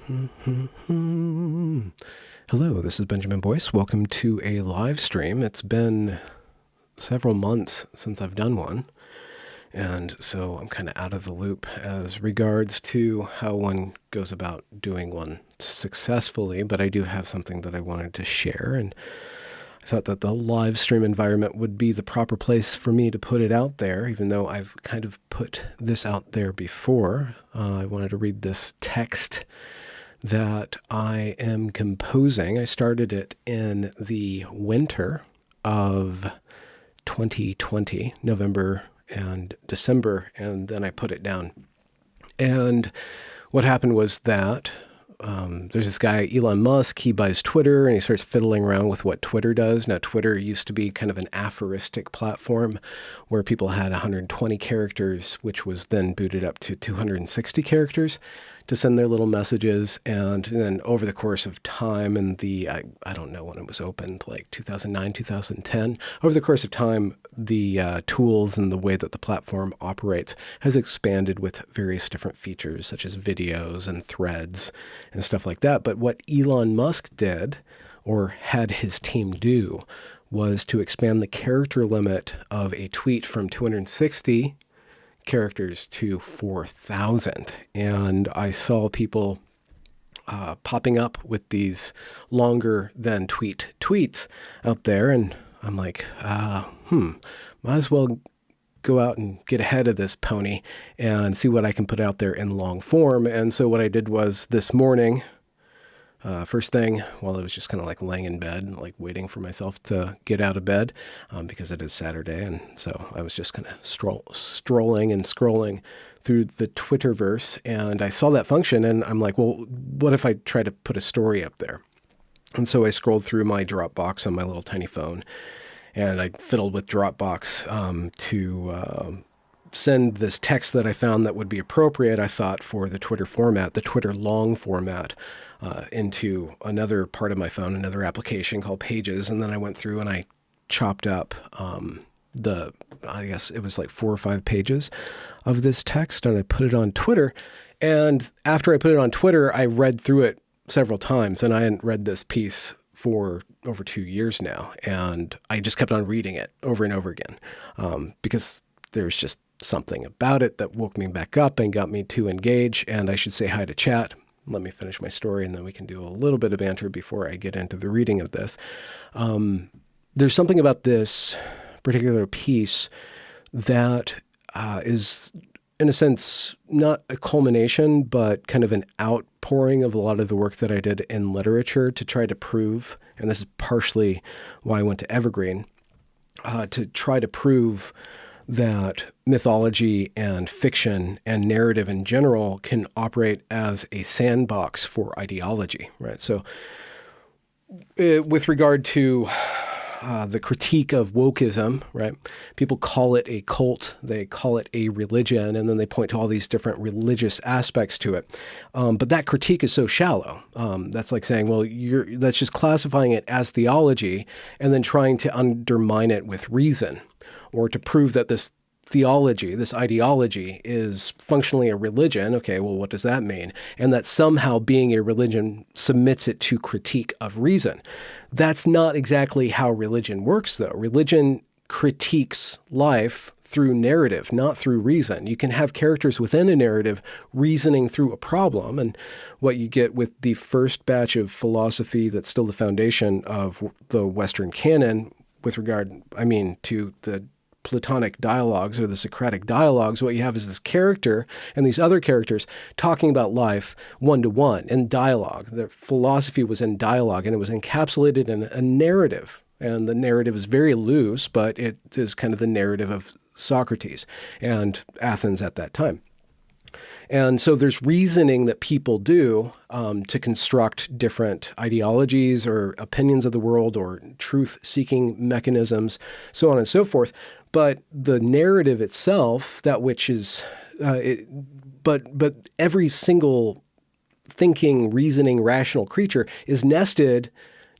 Hello, this is Benjamin Boyce. Welcome to a live stream. It's been several months since I've done one, and so I'm kind of out of the loop as regards to how one goes about doing one successfully, but I do have something that I wanted to share, and I thought that the live stream environment would be the proper place for me to put it out there, even though I've kind of put this out there before. I wanted to read this text that I am composing. I started it in the winter of 2020, November and December, and then I put it down. And what happened was that there's this guy, Elon Musk, he buys Twitter and he starts fiddling around with what Twitter does. Now, Twitter used to be kind of an aphoristic platform where people had 120 characters, which was then booted up to 260 characters to send their little messages. And then over the course of time, and I don't know when it was opened, like 2009, 2010, over the course of time, the tools and the way that the platform operates has expanded with various different features, such as videos and threads and stuff like that. But what Elon Musk did, or had his team do, was to expand the character limit of a tweet from 260 characters to 4,000. And I saw people popping up with these longer than tweets out there. And I'm like, might as well go out and get ahead of this pony and see what I can put out there in long form. And so what I did was this morning, first thing, while I was just kind of like laying in bed, like waiting for myself to get out of bed, because it is Saturday. And so I was just kind of strolling and scrolling through the Twitterverse, and I saw that function and I'm like, well, what if I try to put a story up there? And so I scrolled through my Dropbox on my little tiny phone, and I fiddled with Dropbox to send this text that I found that would be appropriate, I thought, for the Twitter format, the Twitter long format, into another part of my phone, another application called Pages. And then I went through and I chopped up I guess it was like 4 or 5 pages of this text, and I put it on Twitter. And after I put it on Twitter, I read through it several times, and I hadn't read this piece for over 2 years now. And I just kept on reading it over and over again, because there's just something about it that woke me back up and got me to engage. And I should say hi to chat. Let me finish my story, and then we can do a little bit of banter before I get into the reading of this. There's something about this particular piece that is, in a sense, not a culmination, but kind of an outpouring of a lot of the work that I did in literature to try to prove, and this is partially why I went to Evergreen, to try to prove that mythology and fiction and narrative in general can operate as a sandbox for ideology, right? So with regard to the critique of wokeism, right? People call it a cult, they call it a religion, and then they point to all these different religious aspects to it. But that critique is so shallow. That's like saying, well, that's just classifying it as theology and then trying to undermine it with reason, or to prove that this theology, this ideology, is functionally a religion. Okay, well, what does that mean? And that somehow being a religion submits it to critique of reason. That's not exactly how religion works, though. Religion critiques life through narrative, not through reason. You can have characters within a narrative reasoning through a problem. And what you get with the first batch of philosophy that's still the foundation of the Western canon with regard, to the Platonic dialogues or the Socratic dialogues, what you have is this character and these other characters talking about life one-to-one in dialogue. The philosophy was in dialogue, and it was encapsulated in a narrative. And the narrative is very loose, but it is kind of the narrative of Socrates and Athens at that time. And so there's reasoning that people do to construct different ideologies or opinions of the world or truth-seeking mechanisms, so on and so forth. But the narrative itself, that which is, but every single thinking, reasoning, rational creature is nested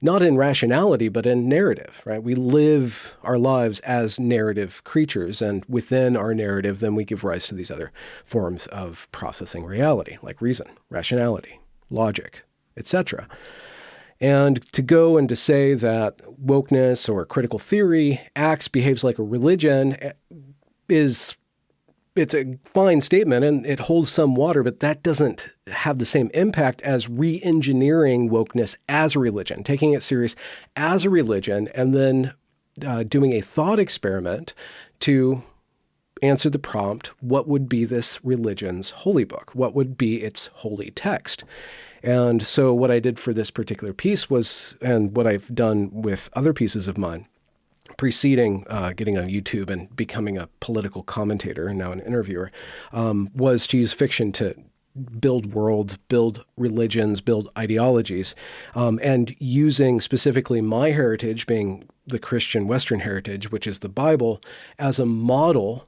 not in rationality, but in narrative, right? We live our lives as narrative creatures, and within our narrative, then we give rise to these other forms of processing reality, like reason, rationality, logic, etc. And to go and to say that wokeness or critical theory behaves like a religion it's a fine statement and it holds some water, but that doesn't have the same impact as re-engineering wokeness as a religion, taking it serious as a religion, and then doing a thought experiment to answer the prompt, what would be this religion's holy book? What would be its holy text? And so what I did for this particular piece was, and what I've done with other pieces of mine, preceding getting on YouTube and becoming a political commentator and now an interviewer, was to use fiction to build worlds, build religions, build ideologies, and using specifically my heritage, being the Christian Western heritage, which is the Bible, as a model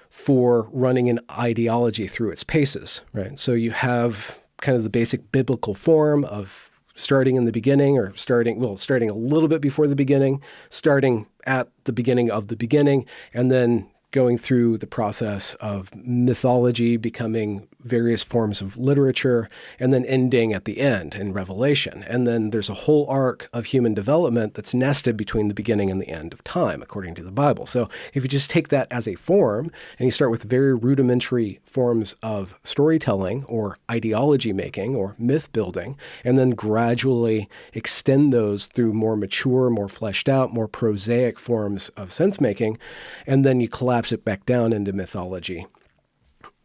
for running an ideology through its paces, right? So you have kind of the basic biblical form of starting in the beginning, or starting a little bit before the beginning, starting at the beginning of the beginning, and then going through the process of mythology becoming various forms of literature, and then ending at the end in Revelation. And then there's a whole arc of human development that's nested between the beginning and the end of time, according to the Bible. So if you just take that as a form, and you start with very rudimentary forms of storytelling or ideology making or myth building, and then gradually extend those through more mature, more fleshed out, more prosaic forms of sense making, and then you collapse it back down into mythology,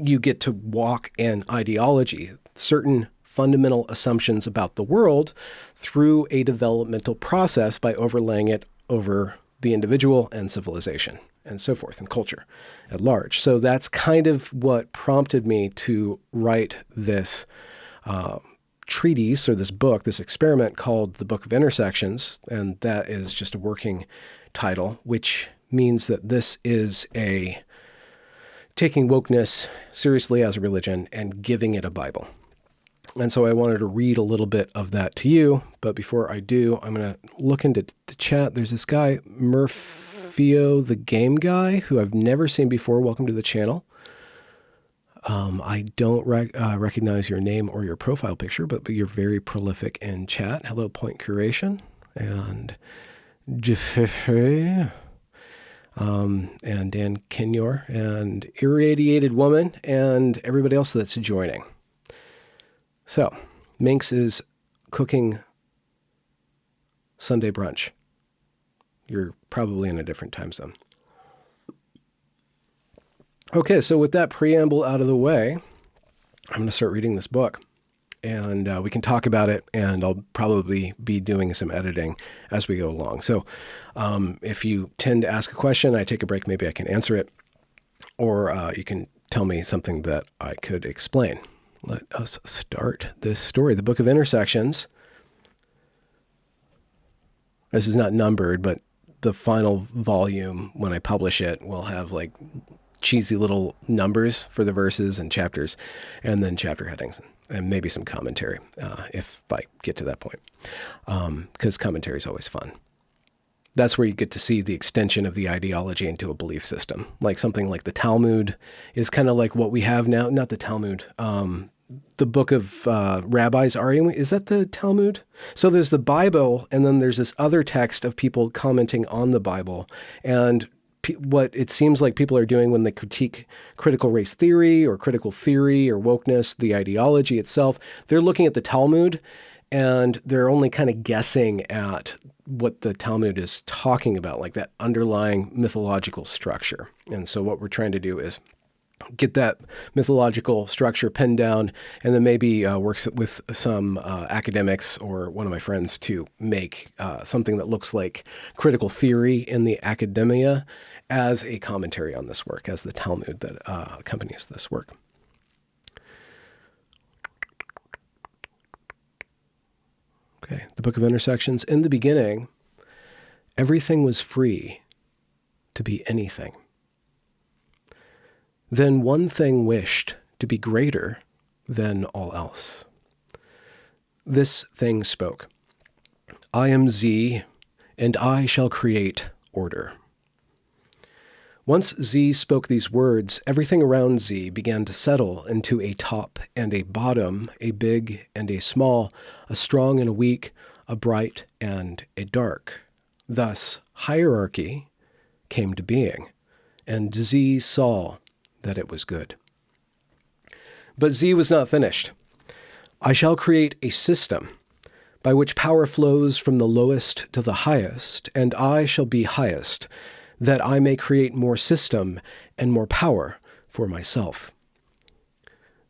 you get to walk in ideology, certain fundamental assumptions about the world, through a developmental process by overlaying it over the individual and civilization and so forth, and culture at large. So that's kind of what prompted me to write this treatise, or this book, this experiment called The Book of Intersections. And that is just a working title, which means that this is taking wokeness seriously as a religion and giving it a Bible. And so I wanted to read a little bit of that to you. But before I do, I'm going to look into the chat. There's this guy, Murphio, the game guy, who I've never seen before. Welcome to the channel. I don't recognize your name or your profile picture, but you're very prolific in chat. Hello, Point Curation. And Jeffrey. And Dan Kenyor, and Irradiated Woman, and everybody else that's joining. So, Minx is cooking Sunday brunch. You're probably in a different time zone. Okay, so with that preamble out of the way, I'm going to start reading this book. And we can talk about it, and I'll probably be doing some editing as we go along. So if you tend to ask a question, I take a break, maybe I can answer it, or you can tell me something that I could explain. Let us start this story. The Book of Intersections. This is not numbered, but the final volume, when I publish it, will have like cheesy little numbers for the verses and chapters, and then chapter headings, and maybe some commentary if I get to that point, because commentary is always fun. That's where you get to see the extension of the ideology into a belief system. Like something like the Talmud is kind of like what we have now. Not the Talmud. The book of rabbis. Is that the Talmud? So there's the Bible, and then there's this other text of people commenting on the Bible. And what it seems like people are doing when they critique critical race theory or critical theory or wokeness, the ideology itself, they're looking at the Talmud, and they're only kind of guessing at what the Talmud is talking about, like that underlying mythological structure. And so what we're trying to do is get that mythological structure pinned down, and then maybe works with some academics or one of my friends to make something that looks like critical theory in the academia as a commentary on this work, as the Talmud that accompanies this work. Okay, the Book of Intersections. In the beginning, everything was free to be anything. Then one thing wished to be greater than all else. This thing spoke, "I am Z, and I shall create order." Once Z spoke these words, everything around Z began to settle into a top and a bottom, a big and a small, a strong and a weak, a bright and a dark. Thus, hierarchy came to being, and Z saw that it was good. But Z was not finished. I shall create a system by which power flows from the lowest to the highest, and I shall be highest, that I may create more system and more power for myself.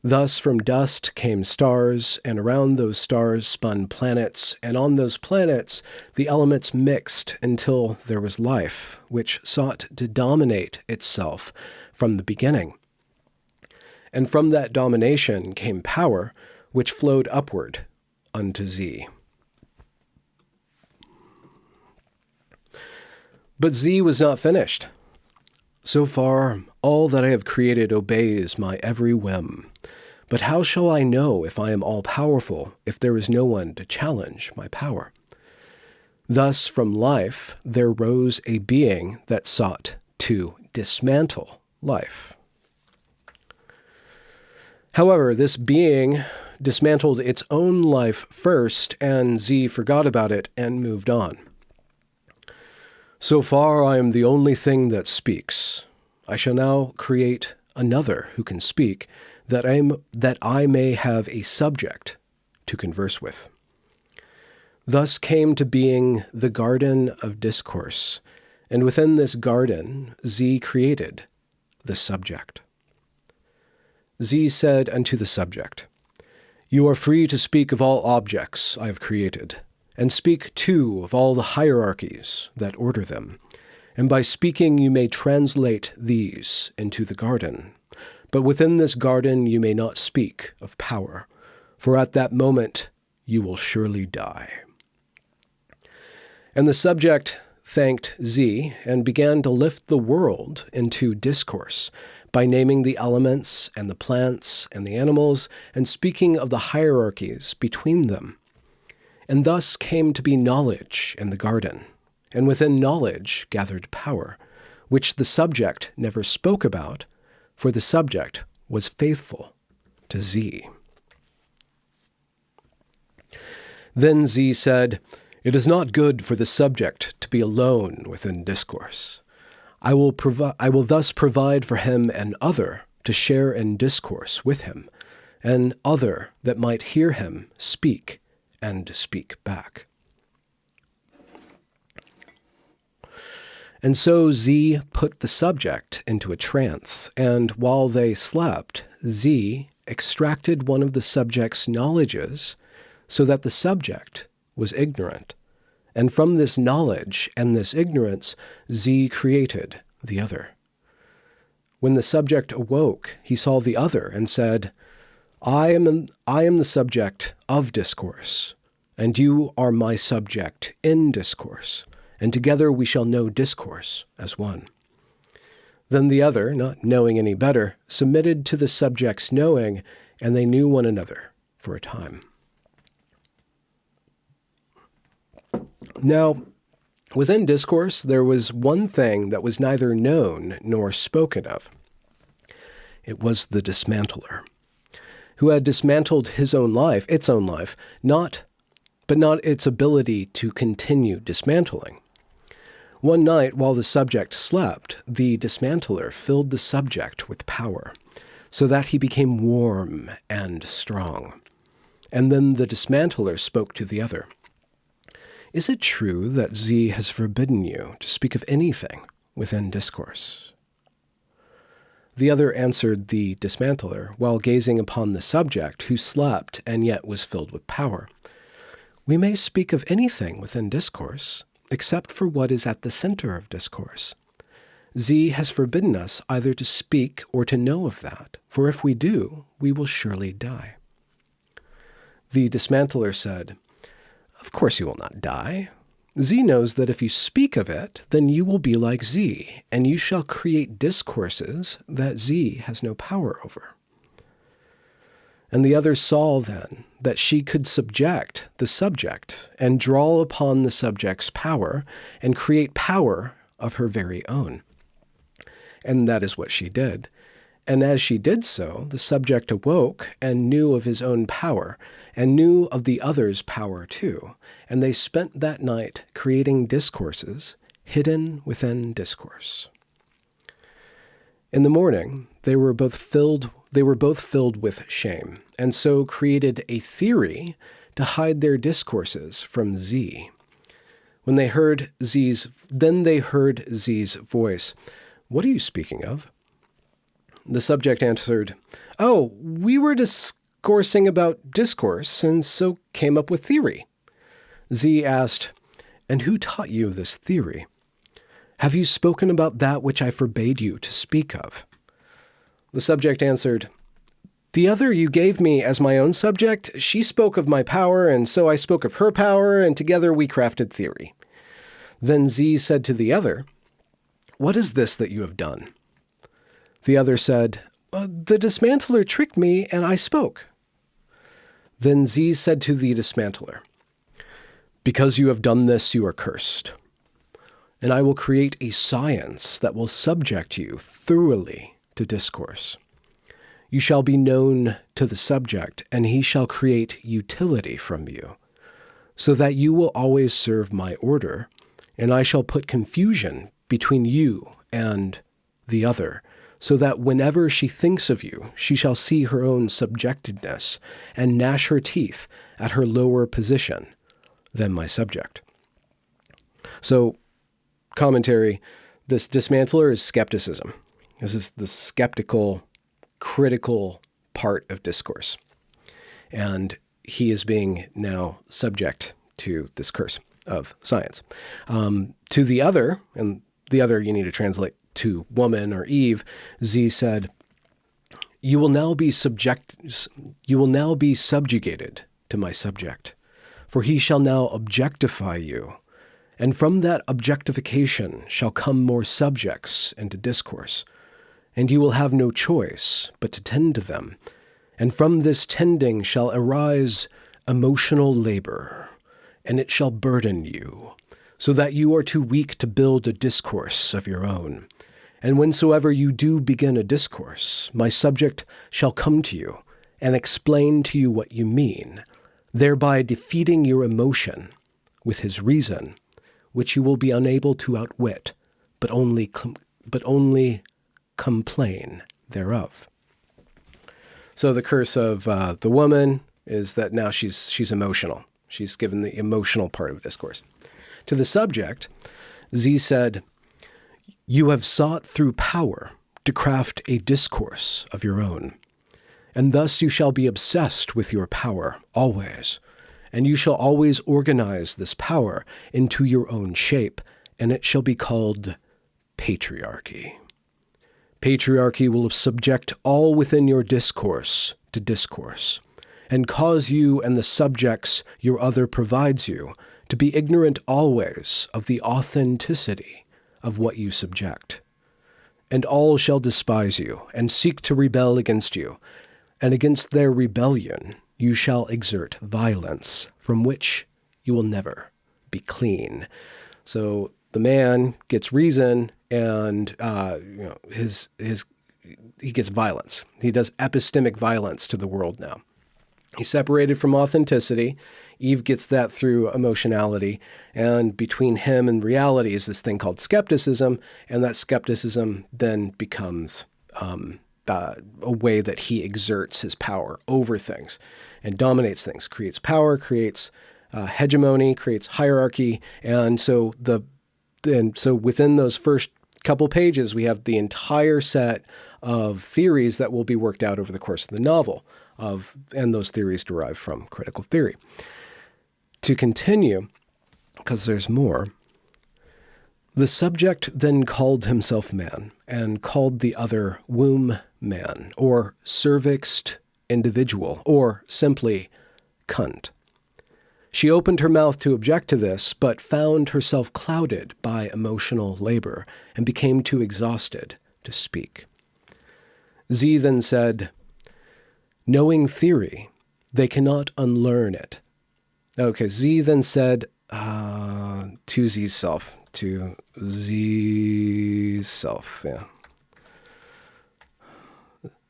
Thus from dust came stars, and around those stars spun planets, and on those planets the elements mixed until there was life, which sought to dominate itself from the beginning. And from that domination came power, which flowed upward unto Z. But Z was not finished. So far, all that I have created obeys my every whim. But how shall I know if I am all-powerful, if there is no one to challenge my power? Thus, from life, there rose a being that sought to dismantle life. However, this being dismantled its own life first, and Z forgot about it and moved on. So far, I am the only thing that speaks. I shall now create another who can speak, that I may have a subject to converse with. Thus came to being the garden of discourse, and within this garden Z created the subject. Z said unto the subject, You are free to speak of all objects I have created, and speak too of all the hierarchies that order them. And by speaking you may translate these into the garden. But within this garden you may not speak of power, for at that moment you will surely die. And the subject thanked Z and began to lift the world into discourse, by naming the elements and the plants and the animals, and speaking of the hierarchies between them. And thus came to be knowledge in the garden, and within knowledge gathered power, which the subject never spoke about, for the subject was faithful to Z. Then Z said, It is not good for the subject to be alone within discourse. I will thus provide for him an other to share in discourse with him, an other that might hear him speak and speak back. And so Z put the subject into a trance, and while they slept, Z extracted one of the subject's knowledges so that the subject was ignorant. And from this knowledge and this ignorance, Z created the other. When the subject awoke, he saw the other and said, I am the subject of discourse, and you are my subject in discourse, and together we shall know discourse as one. Then the other, not knowing any better, submitted to the subject's knowing, and they knew one another for a time. Now, within discourse, there was one thing that was neither known nor spoken of. It was the dismantler, who had dismantled its own life, but not its ability to continue dismantling. One night, while the subject slept, the dismantler filled the subject with power, so that he became warm and strong. And then the dismantler spoke to the other. Is it true that Z has forbidden you to speak of anything within discourse? The other answered the dismantler, while gazing upon the subject, who slept and yet was filled with power. We may speak of anything within discourse, except for what is at the center of discourse. Z has forbidden us either to speak or to know of that, for if we do, we will surely die. The dismantler said, Of course you will not die. Z knows that if you speak of it, then you will be like Z, and you shall create discourses that Z has no power over. And the other saw then that she could subject the subject and draw upon the subject's power and create power of her very own. And that is what she did. And as she did so, the subject awoke and knew of his own power, and knew of the other's power too. And they spent that night creating discourses hidden within discourse. In the morning, they were both filled with shame, and so created a theory to hide their discourses from Z. Then they heard Z's voice. "What are you speaking of?" The subject answered, "Oh, we were discoursing about discourse, and so came up with theory." Z asked, "And who taught you this theory? Have you spoken about that which I forbade you to speak of?" The subject answered, "The other you gave me as my own subject, she spoke of my power, and so I spoke of her power, and together we crafted theory." Then Z said to the other, "What is this that you have done?" The other said, "The dismantler tricked me, and I spoke." Then Z said to the dismantler, "Because you have done this, you are cursed. And I will create a science that will subject you thoroughly to discourse. You shall be known to the subject, and he shall create utility from you, so that you will always serve my order, and I shall put confusion between you and the other, so that whenever she thinks of you, she shall see her own subjectedness and gnash her teeth at her lower position than my subject." So, commentary, this dismantler is skepticism. This is the skeptical, critical part of discourse. And he is being now subject to this curse of science. To the other, and the other you need to translate to woman or Eve, Z said, you will now be subjugated to my subject, for he shall now objectify you. And from that objectification shall come more subjects into discourse, and you will have no choice but to tend to them. And from this tending shall arise emotional labor, and it shall burden you, so that you are too weak to build a discourse of your own. And whensoever you do begin a discourse, my subject shall come to you and explain to you what you mean, thereby defeating your emotion with his reason, which you will be unable to outwit, but only complain thereof. So the curse of the woman is that now she's emotional. She's given the emotional part of discourse. To the subject, Z said, you have sought through power to craft a discourse of your own, and thus you shall be obsessed with your power always, and you shall always organize this power into your own shape, and it shall be called patriarchy. Patriarchy will subject all within your discourse to discourse, and cause you and the subjects your other provides you to be ignorant always of the authenticity of what you subject. And all shall despise you, and seek to rebel against you, and against their rebellion you shall exert violence, from which you will never be clean. So the man gets reason, and he gets violence. He does epistemic violence to the world now. He's separated from authenticity. Eve gets that through emotionality. And between him and reality is this thing called skepticism. And that skepticism then becomes a way that he exerts his power over things and dominates things, creates power, creates hegemony, creates hierarchy. And so within those first couple pages, we have the entire set of theories that will be worked out over the course of the novel. And those theories derive from critical theory. To continue, because there's more, the subject then called himself man, and called the other womb man, or cervixed individual, or simply cunt. She opened her mouth to object to this, but found herself clouded by emotional labor, and became too exhausted to speak. Z then said, knowing theory, they cannot unlearn it. Okay, Z then said to Z's self, yeah.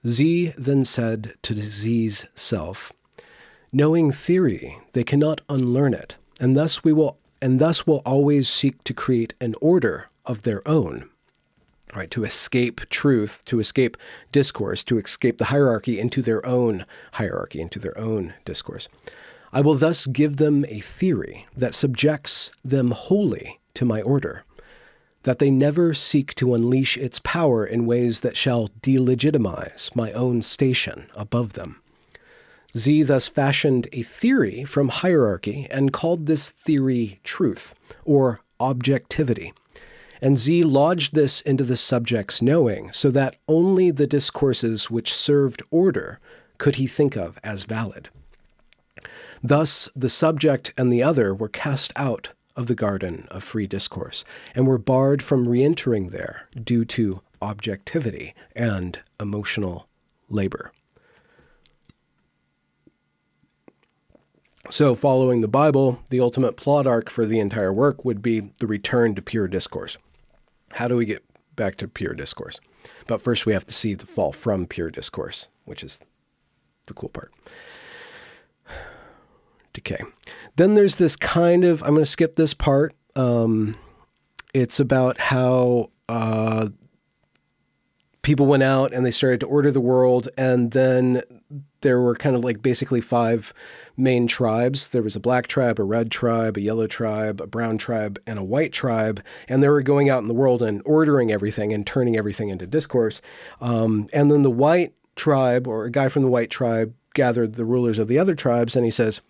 Z then said to Z's self, knowing theory, they cannot unlearn it, and thus will always seek to create an order of their own, right? To escape truth, to escape discourse, to escape the hierarchy into their own hierarchy, into their own discourse. I will thus give them a theory that subjects them wholly to my order, that they never seek to unleash its power in ways that shall delegitimize my own station above them. Z thus fashioned a theory from hierarchy and called this theory truth, or objectivity. And Z lodged this into the subject's knowing, so that only the discourses which served order could he think of as valid. Thus, the subject and the other were cast out of the garden of free discourse, and were barred from re-entering there due to objectivity and emotional labor. So following the Bible, the ultimate plot arc for the entire work would be the return to pure discourse. How do we get back to pure discourse? But first we have to see the fall from pure discourse, which is the cool part. Decay. Then there's this kind of, I'm going to skip this part. It's about how people went out and they started to order the world, and then there were kind of like basically 5 main tribes. There was a black tribe, a red tribe, a yellow tribe, a brown tribe, and a white tribe. And they were going out in the world and ordering everything and turning everything into discourse. And then the white tribe, or a guy from the white tribe, gathered the rulers of the other tribes, and he says,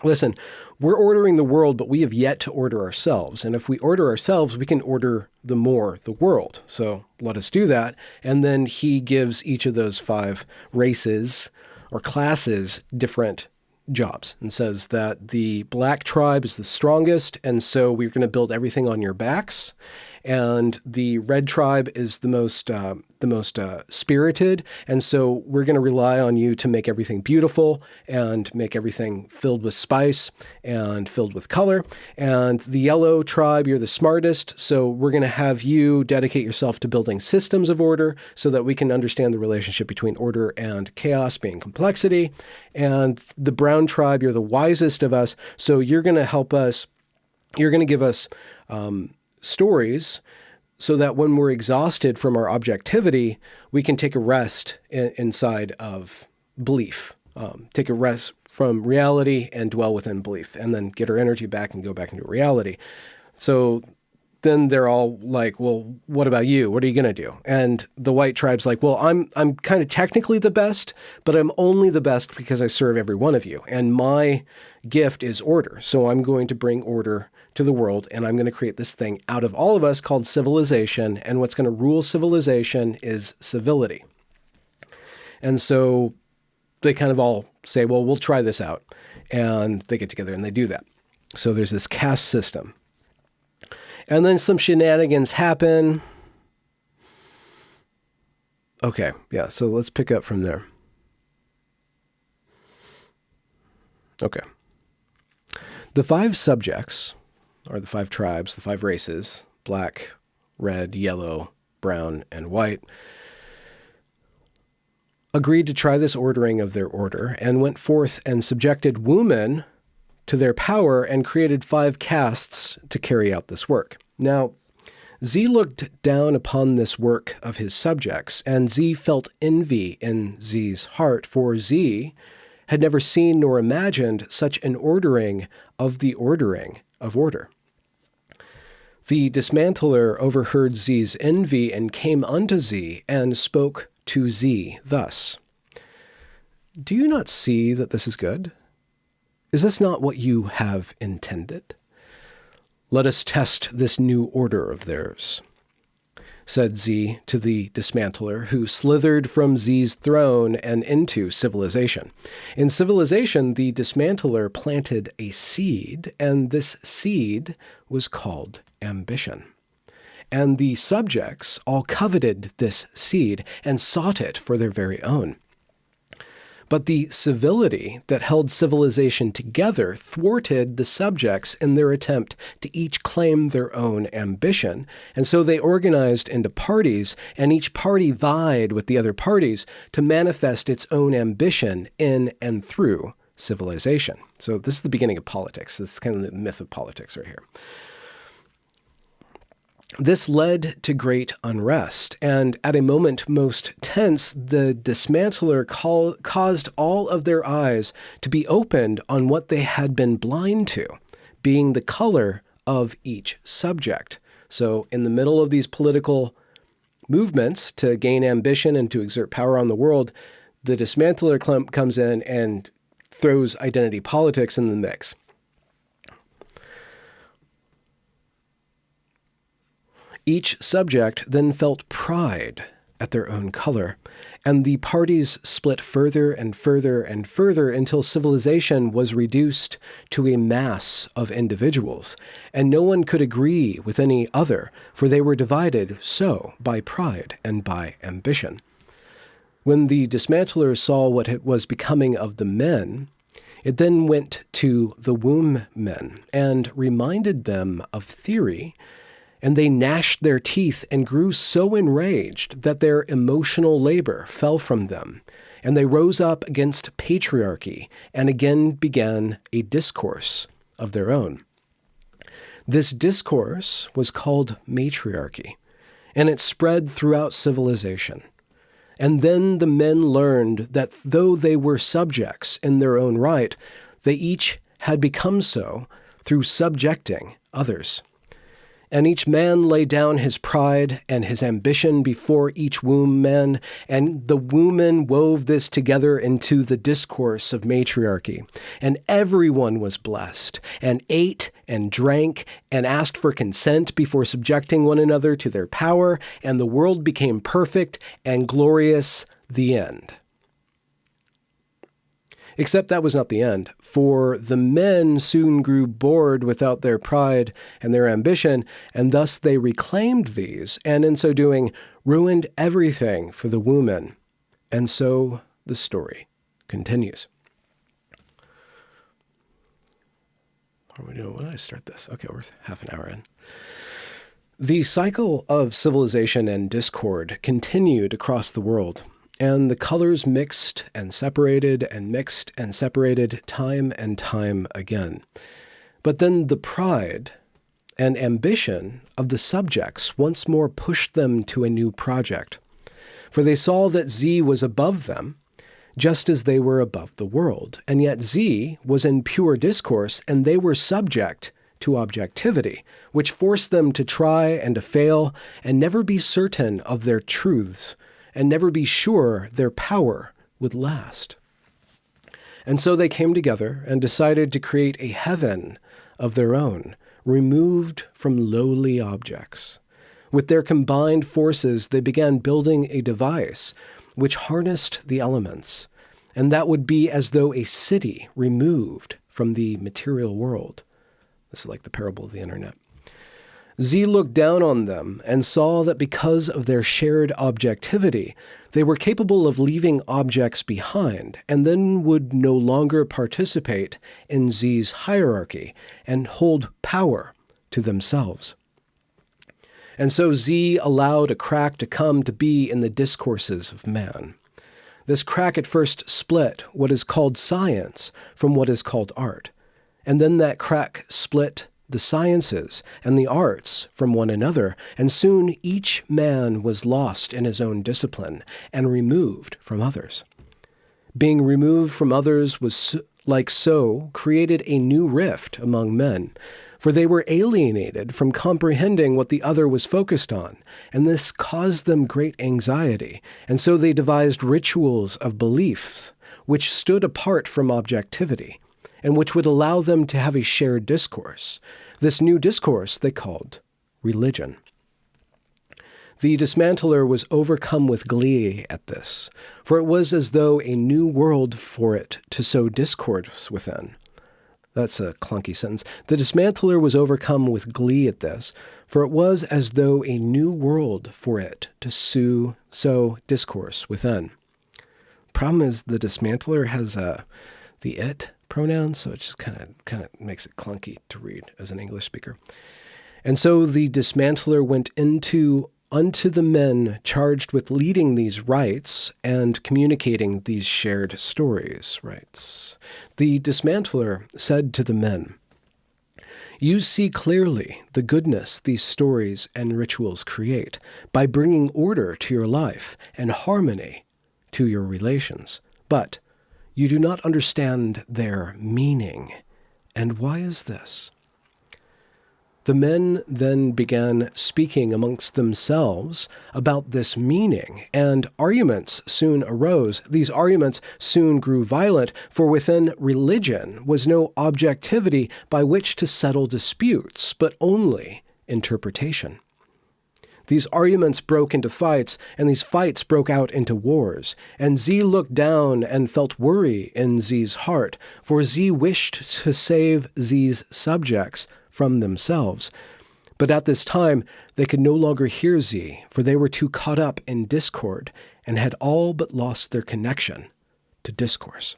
listen, we're ordering the world, but we have yet to order ourselves. And if we order ourselves, we can order the world. So let us do that. And then he gives each of those 5 races or classes different jobs, and says that the black tribe is the strongest, and so we're going to build everything on your backs. And the red tribe is the most spirited, and so we're going to rely on you to make everything beautiful and make everything filled with spice and filled with color. And the yellow tribe, you're the smartest, so we're going to have you dedicate yourself to building systems of order so that we can understand the relationship between order and chaos being complexity. And the brown tribe, you're the wisest of us, so you're going to help us, you're going to give us stories so that when we're exhausted from our objectivity, we can take a rest inside of belief, take a rest from reality and dwell within belief, and then get our energy back and go back into reality. So then they're all like, well, what about you? What are you going to do? And the white tribe's like, well, I'm kind of technically the best, but I'm only the best because I serve every one of you. And my gift is order. So I'm going to bring order to the world, and I'm going to create this thing out of all of us called civilization. And what's going to rule civilization is civility. And so they kind of all say, well, we'll try this out. And they get together and they do that. So there's this caste system. And then some shenanigans happen. Okay, yeah, so let's pick up from there. Okay. The 5 subjects, or the 5 tribes, the 5 races, black, red, yellow, brown, and white, agreed to try this ordering of their order and went forth and subjected women to their power and created 5 castes to carry out this work. Now, Z looked down upon this work of his subjects, and Z felt envy in Z's heart, for Z had never seen nor imagined such an ordering of the ordering of order. The dismantler overheard Z's envy and came unto Z and spoke to Z thus, "Do you not see that this is good? Is this not what you have intended? Let us test this new order of theirs," said Z to the dismantler, who slithered from Z's throne and into civilization. In civilization, the dismantler planted a seed, and this seed was called ambition. And the subjects all coveted this seed and sought it for their very own. But the civility that held civilization together thwarted the subjects in their attempt to each claim their own ambition. And so they organized into parties, and each party vied with the other parties to manifest its own ambition in and through civilization. So this is the beginning of politics. This is kind of the myth of politics right here. This led to great unrest, and at a moment most tense, the dismantler caused all of their eyes to be opened on what they had been blind to, being the color of each subject. So in the middle of these political movements to gain ambition and to exert power on the world, the dismantler comes in and throws identity politics in the mix. Each subject then felt pride at their own color, and the parties split further and further and further until civilization was reduced to a mass of individuals, and no one could agree with any other, for they were divided so by pride and by ambition. When the dismantler saw what it was becoming of the men, it then went to the womb men and reminded them of theory, and they gnashed their teeth and grew so enraged that their emotional labor fell from them, and they rose up against patriarchy and again began a discourse of their own. This discourse was called matriarchy, and it spread throughout civilization. And then the men learned that though they were subjects in their own right, they each had become so through subjecting others. And each man lay down his pride and his ambition before each womb man, and the women wove this together into the discourse of matriarchy. And everyone was blessed, and ate and drank, and asked for consent before subjecting one another to their power, and the world became perfect and glorious. The end. Except that was not the end, for the men soon grew bored without their pride and their ambition, and thus they reclaimed these, and in so doing, ruined everything for the women. And so the story continues. What are we doing? When did I start this? Okay, we're half an hour in. The cycle of civilization and discord continued across the world. And the colors mixed and separated time and time again. But then the pride and ambition of the subjects once more pushed them to a new project. For they saw that Z was above them, just as they were above the world. And yet Z was in pure discourse, and they were subject to objectivity, which forced them to try and to fail and never be certain of their truths, and never be sure their power would last. And so they came together and decided to create a heaven of their own, removed from lowly objects. With their combined forces, they began building a device which harnessed the elements, and that would be as though a city removed from the material world. This is like the parable of the internet. Z looked down on them and saw that because of their shared objectivity, they were capable of leaving objects behind and then would no longer participate in Z's hierarchy and hold power to themselves. And so Z allowed a crack to come to be in the discourses of man. This crack at first split what is called science from what is called art, and then that crack split the sciences and the arts from one another, and soon each man was lost in his own discipline and removed from others. Being removed from others was created a new rift among men, for they were alienated from comprehending what the other was focused on, and this caused them great anxiety, and so they devised rituals of beliefs which stood apart from objectivity, and which would allow them to have a shared discourse. This new discourse they called religion. The dismantler was overcome with glee at this, for it was as though a new world for it to sow discourse within. That's a clunky sentence. The dismantler was overcome with glee at this, for it was as though a new world for it to sow discourse within. Problem is the dismantler has the it pronoun, so it just kind of makes it clunky to read as an English speaker. And so the dismantler went unto the men charged with leading these rites and communicating these shared stories, rites. The dismantler said to the men, "You see clearly the goodness these stories and rituals create by bringing order to your life and harmony to your relations. But you do not understand their meaning. And why is this?" The men then began speaking amongst themselves about this meaning, and arguments soon arose. These arguments soon grew violent, for within religion was no objectivity by which to settle disputes, but only interpretation. These arguments broke into fights, and these fights broke out into wars. And Z looked down and felt worry in Z's heart, for Z wished to save Z's subjects from themselves. But at this time, they could no longer hear Z, for they were too caught up in discord and had all but lost their connection to discourse.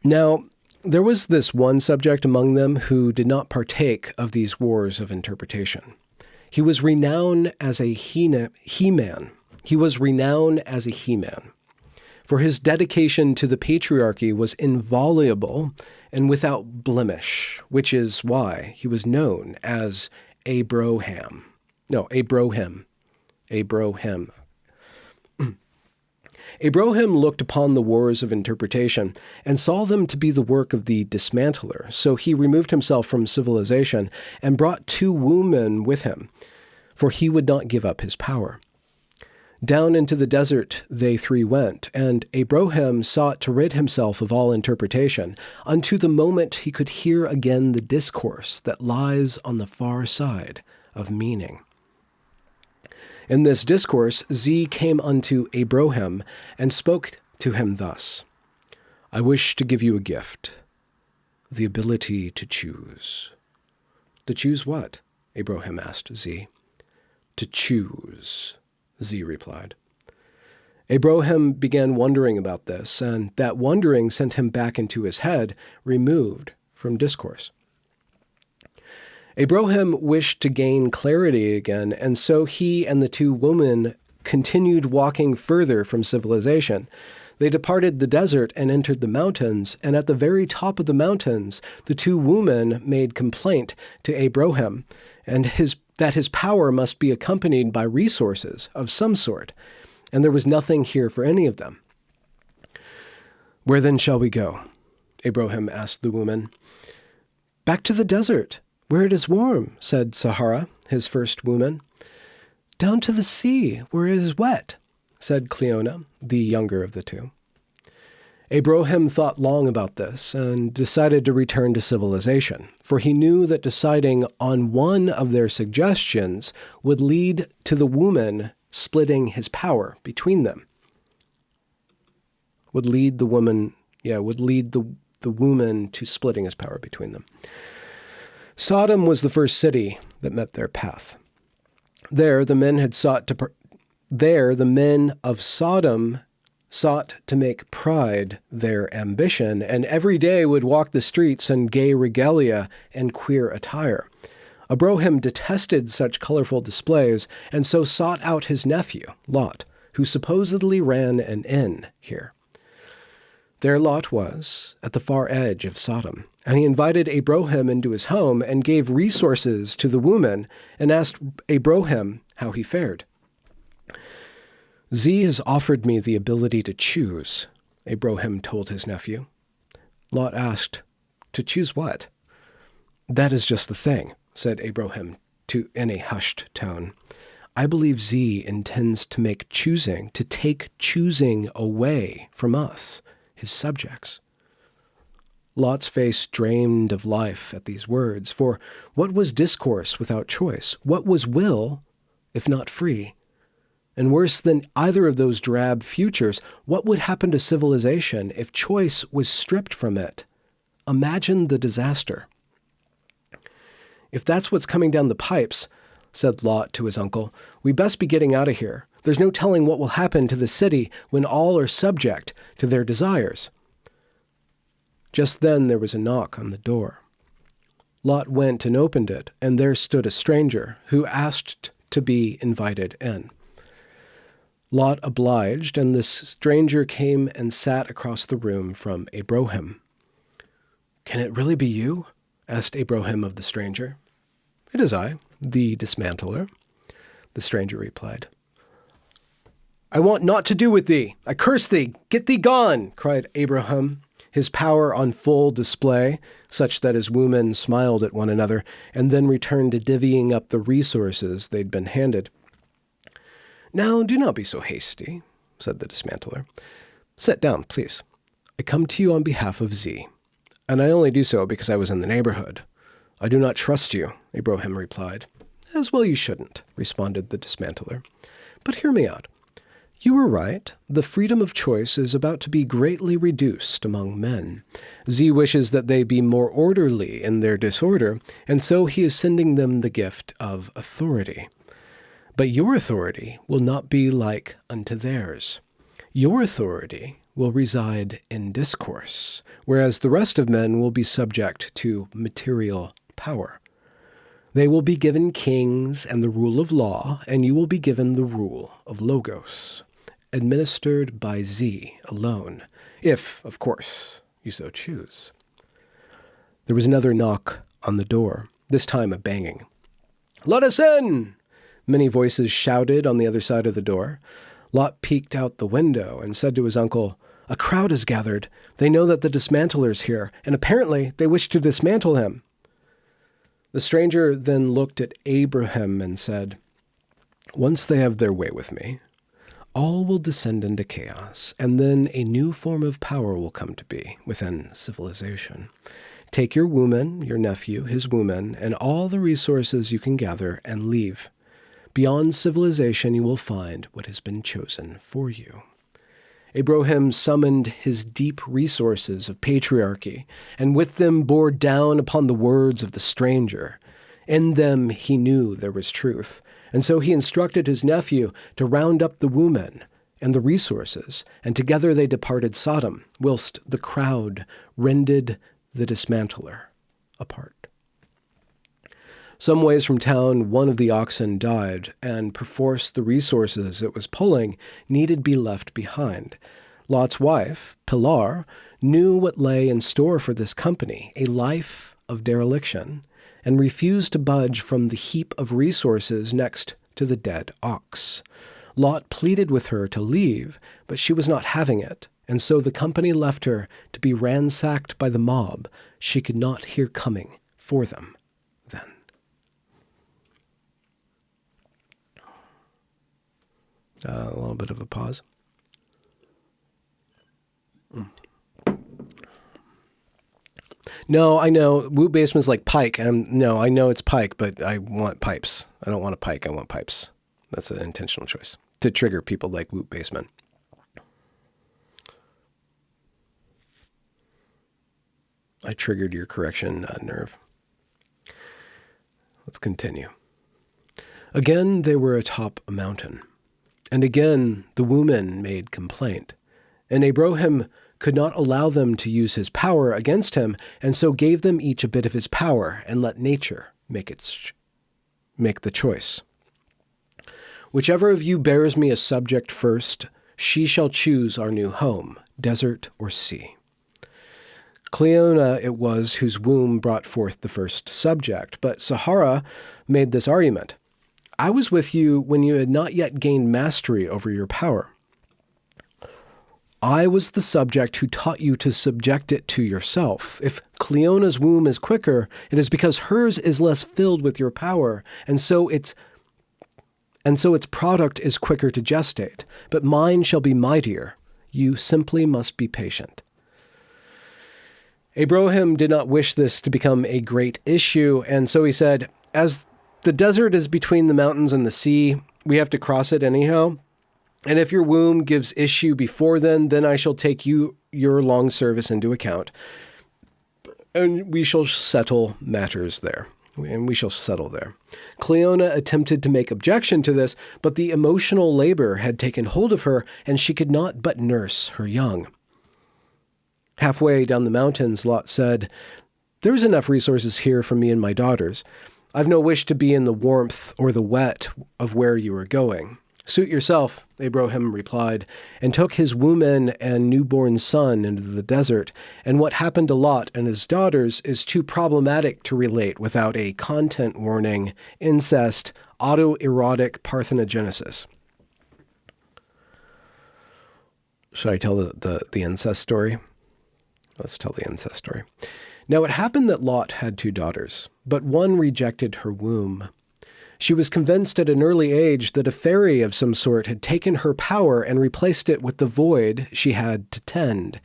Now, there was this one subject among them who did not partake of these wars of interpretation. He was renowned as a he-man. He was renowned as a he-man. For his dedication to the patriarchy was inviolable and without blemish, which is why he was known as Abroham. Abroham looked upon the wars of interpretation and saw them to be the work of the dismantler, so he removed himself from civilization and brought 2 women with him, for he would not give up his power. Down into the desert they 3 went, and Abroham sought to rid himself of all interpretation, unto the moment he could hear again the discourse that lies on the far side of meaning. In this discourse Z came unto Abroham and spoke to him thus, "I wish to give you a gift, the ability to choose." "To choose what?" Abroham asked Z. "To choose," Z replied. Abroham began wondering about this, and that wondering sent him back into his head, removed from discourse. Abroham wished to gain clarity again, and so he and the 2 women continued walking further from civilization. They departed the desert and entered the mountains, and at the very top of the mountains, the 2 women made complaint to Abroham, and that his power must be accompanied by resources of some sort, and there was nothing here for any of them. "Where then shall we go?" Abroham asked the woman. "Back to the desert, where it is warm," said Sahara, his first woman. "Down to the sea, where it is wet," said Cleona, the younger of the 2. Abroham thought long about this and decided to return to civilization, for he knew that deciding on one of their suggestions would lead to the woman splitting his power between them. Would lead the woman to splitting his power between them. Sodom was the first city that met their path. There the men of Sodom sought to make pride their ambition, and every day would walk the streets in gay regalia and queer attire. Abroham detested such colorful displays, and so sought out his nephew, Lot, who supposedly ran an inn here. There Lot was, at the far edge of Sodom, and he invited Abroham into his home and gave resources to the woman and asked Abroham how he fared. "Z has offered me the ability to choose," Abroham told his nephew. Lot asked, "To choose what?" "That is just the thing," said Abroham in a hushed tone. "I believe Z intends to take choosing away from us, his subjects." Lot's face drained of life at these words, for what was discourse without choice? What was will, if not free? And worse than either of those drab futures, what would happen to civilization if choice was stripped from it? Imagine the disaster. "If that's what's coming down the pipes," said Lot to his uncle, "we best be getting out of here. There's no telling what will happen to the city when all are subject to their desires. Just then there was a knock on the door. Lot went and opened it, and there stood a stranger who asked to be invited in. Lot obliged, and this stranger came and sat across the room from Abraham. "Can it really be you?" asked Abraham of the stranger. "It is I, the dismantler," the stranger replied. "I want naught to do with thee. I curse thee. Get thee gone," cried Abraham, his power on full display, such that his woomen smiled at one another, and then returned to divvying up the resources they'd been handed. "Now, do not be so hasty," said the dismantler. "Sit down, please. I come to you on behalf of Z, and I only do so because I was in the neighborhood. I do not trust you," Abraham replied. "As well you shouldn't," responded the dismantler. "But hear me out. You were right. The freedom of choice is about to be greatly reduced among men. Z wishes that they be more orderly in their disorder, and so he is sending them the gift of authority. But your authority will not be like unto theirs. Your authority will reside in discourse, whereas the rest of men will be subject to material power. They will be given kings and the rule of law, and you will be given the rule of logos, administered by Z alone, if, of course, you so choose." There was another knock on the door, this time a banging. "Let us in!" Many voices shouted on the other side of the door. Lot peeked out the window and said to his uncle, "A crowd has gathered. They know that the dismantler's here, and apparently they wish to dismantle him." The stranger then looked at Abraham and said, "Once they have their way with me, all will descend into chaos, and then a new form of power will come to be within civilization. Take your woman, your nephew, his woman, and all the resources you can gather and leave. Beyond civilization you will find what has been chosen for you." Abraham summoned his deep resources of patriarchy, and with them bore down upon the words of the stranger. In them he knew there was truth, and so he instructed his nephew to round up the women and the resources, and together they departed Sodom, whilst the crowd rended the dismantler apart. Some ways from town, one of the oxen died, and perforce the resources it was pulling needed be left behind. Lot's wife, Pilar, knew what lay in store for this company, a life of dereliction, and refused to budge from the heap of resources next to the dead ox. Lot pleaded with her to leave, but she was not having it, and so the company left her to be ransacked by the mob she could not hear coming for them then. A little bit of a pause. No, I know. Woot basement's like pike. No, I know it's pike, but I want pipes. I don't want a pike. I want pipes. That's an intentional choice to trigger people like Woot basement. I triggered your correction nerve. Let's continue. Again, they were atop a mountain. And again, the women made complaint. And Abraham could not allow them to use his power against him, and so gave them each a bit of his power, and let nature make the choice. Whichever of you bears me a subject first, she shall choose our new home, desert or sea. Cleona it was whose womb brought forth the first subject, but Sahara made this argument. I was with you when you had not yet gained mastery over your power. I was the subject who taught you to subject it to yourself. If Cleona's womb is quicker, it is because hers is less filled with your power, and so its product is quicker to gestate. But mine shall be mightier. You simply must be patient. Abraham did not wish this to become a great issue, and so he said, as the desert is between the mountains and the sea, we have to cross it anyhow. And if your womb gives issue before then I shall take your long service into account, and we shall settle matters there. and we shall settle there. Cleona attempted to make objection to this, but the emotional labor had taken hold of her, and she could not but nurse her young. Halfway down the mountains, Lot said, "There's enough resources here for me and my daughters. I've no wish to be in the warmth or the wet of where you are going." "Suit yourself," Abraham replied, and took his woman and newborn son into the desert. And what happened to Lot and his daughters is too problematic to relate without a content warning: incest, autoerotic parthenogenesis. Should I tell the incest story? Let's tell the incest story. Now it happened that Lot had 2 daughters, but one rejected her womb. She was convinced at an early age that a fairy of some sort had taken her power and replaced it with the void she had to tend,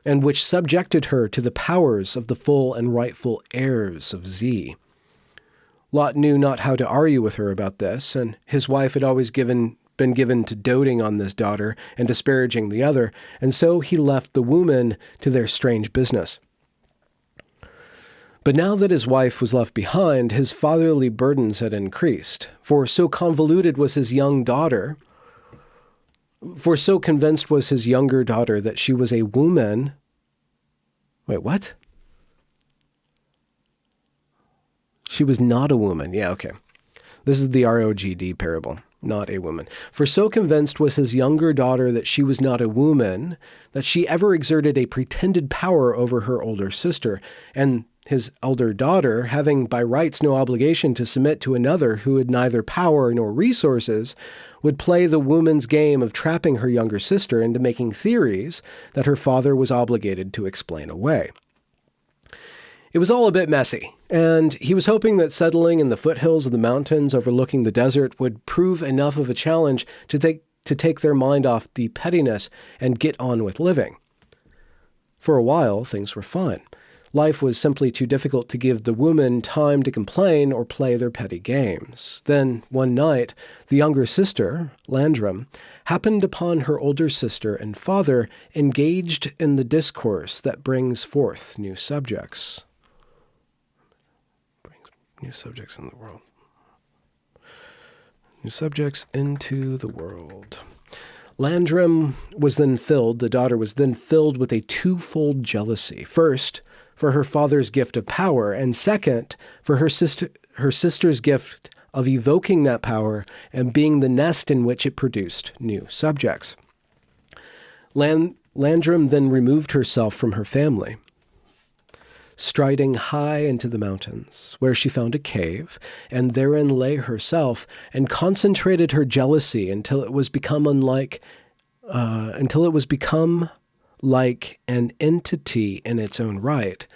and which subjected her to the powers of the full and rightful heirs of Z. Lot knew not how to argue with her about this, and his wife had always been given to doting on this daughter and disparaging the other, and so he left the woman to their strange business. But now that his wife was left behind, his fatherly burdens had increased, for so convoluted was his young daughter, for so convinced was his younger daughter that she was a woman. Wait, what? She was not a woman. Yeah, okay. This is the ROGD parable, not a woman. For so convinced was his younger daughter that she was not a woman, that she ever exerted a pretended power over her older sister, and his elder daughter, having by rights no obligation to submit to another who had neither power nor resources, would play the woman's game of trapping her younger sister into making theories that her father was obligated to explain away. It was all a bit messy, and he was hoping that settling in the foothills of the mountains overlooking the desert would prove enough of a challenge to take their mind off the pettiness and get on with living. For a while, things were fine. Life was simply too difficult to give the woman time to complain or play their petty games. Then, one night, the younger sister, Landrum, happened upon her older sister and father engaged in the discourse that brings forth new subjects. Brings new subjects in the world. New subjects into the world. Landrum was then filled, the daughter was then filled with a twofold jealousy. First, for her father's gift of power, and second, for her sister's gift of evoking that power and being the nest in which it produced new subjects. Landrum then removed herself from her family, striding high into the mountains, where she found a cave, and therein lay herself, and concentrated her jealousy until it was become like an entity in its own right.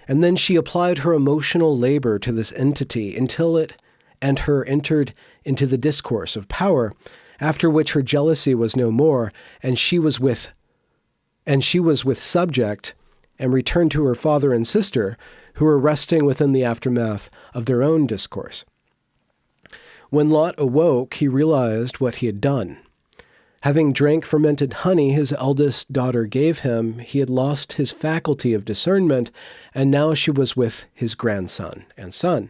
And then she applied her emotional labor to this entity until it and her entered into the discourse of power, after which her jealousy was no more, and she was with subject, and returned to her father and sister, who were resting within the aftermath of their own discourse. When Lot awoke, he realized what he had done. Having drank fermented honey his eldest daughter gave him, he had lost his faculty of discernment, and now she was with his grandson and son.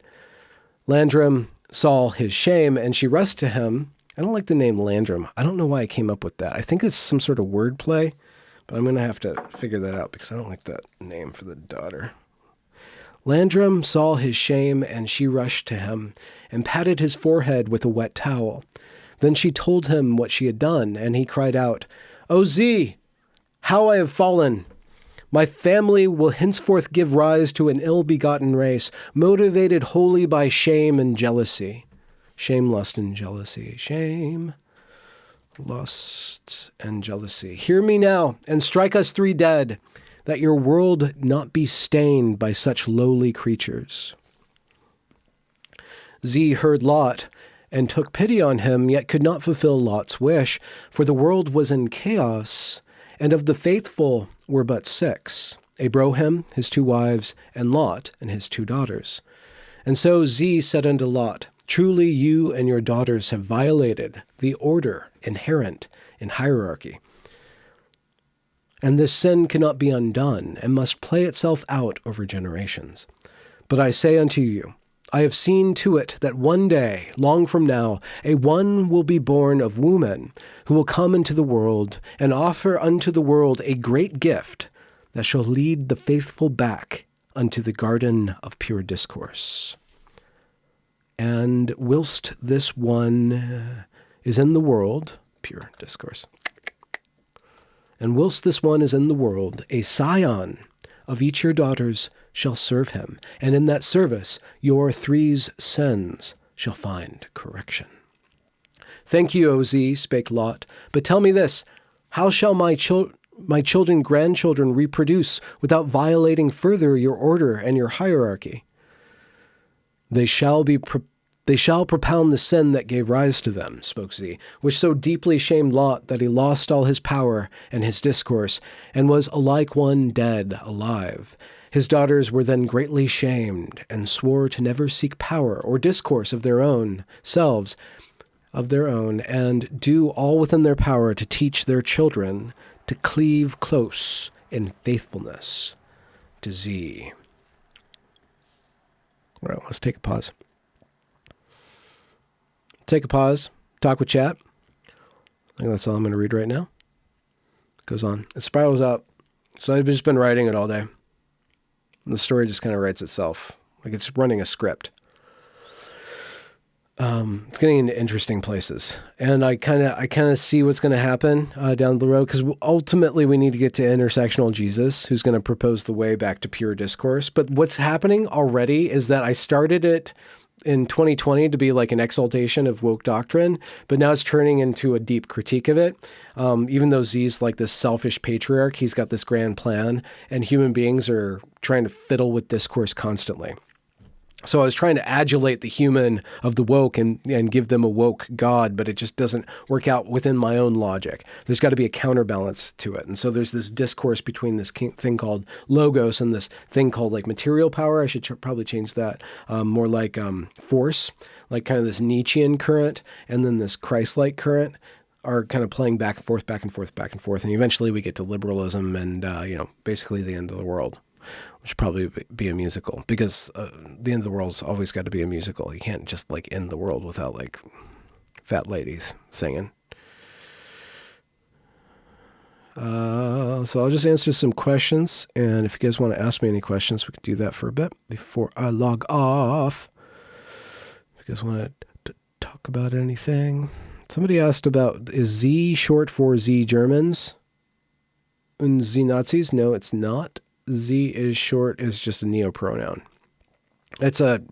Landrum saw his shame, and she rushed to him. I don't like the name Landrum. I don't know why I came up with that. I think it's some sort of wordplay, but I'm going to have to figure that out because I don't like that name for the daughter. Landrum saw his shame, and she rushed to him and patted his forehead with a wet towel. Then she told him what she had done, and he cried out, "O Z, how I have fallen! My family will henceforth give rise to an ill-begotten race, motivated wholly by shame and jealousy." Shame, lust, and jealousy. Shame, lust, and jealousy. Hear me now, and strike us 3 dead, that your world not be stained by such lowly creatures. Z heard Lot, and took pity on him, yet could not fulfill Lot's wish, for the world was in chaos, and of the faithful were but 6, Abraham, his 2 wives, and Lot, and his 2 daughters. And so Z said unto Lot, "Truly you and your daughters have violated the order inherent in hierarchy. And this sin cannot be undone, and must play itself out over generations. But I say unto you, I have seen to it that one day, long from now, a one will be born of woman, who will come into the world and offer unto the world a great gift that shall lead the faithful back unto the garden of pure discourse. And whilst this one is in the world, pure discourse, and whilst this one is in the world, a scion of each your daughters shall serve him, and in that service your three's sins shall find correction. Thank you, O Z, spake Lot, but tell me this, how shall my children, grandchildren reproduce without violating further your order and your hierarchy? They shall propound the sin that gave rise to them, spoke Z, which so deeply shamed Lot that he lost all his power and his discourse, and was alike one dead alive. His daughters were then greatly shamed, and swore to never seek power or discourse of their own selves, and do all within their power to teach their children to cleave close in faithfulness to Z. All right, let's take a pause. Take a pause, talk with chat. I think that's all I'm going to read right now. It goes on. It spirals out. So I've just been writing it all day. And the story just kind of writes itself. Like it's running a script. It's getting into interesting places. And I kind of see what's going to happen down the road, because ultimately we need to get to intersectional Jesus, who's going to propose the way back to pure discourse. But what's happening already is that I started it in 2020 to be like an exaltation of woke doctrine, but now it's turning into a deep critique of it. Even though Z's like this selfish patriarch, he's got this grand plan, and human beings are trying to fiddle with discourse constantly. So I was trying to adulate the human of the woke and give them a woke God, but it just doesn't work out within my own logic. There's got to be a counterbalance to it. And so there's this discourse between this thing called logos and this thing called like material power. I should probably change that. More like force, like kind of this Nietzschean current, and then this Christ-like current are kind of playing back and forth, back and forth, back and forth. And eventually we get to liberalism and, basically the end of the world. Which should probably be a musical, because the end of the world's always got to be a musical. You can't just like end the world without like fat ladies singing. So I'll just answer some questions, and if you guys want to ask me any questions, we can do that for a bit before I log off. If you guys want to talk about anything. Somebody asked about, is Z short for Z Germans and Z Nazis? No, it's not. Z is short is just a neopronoun. It's the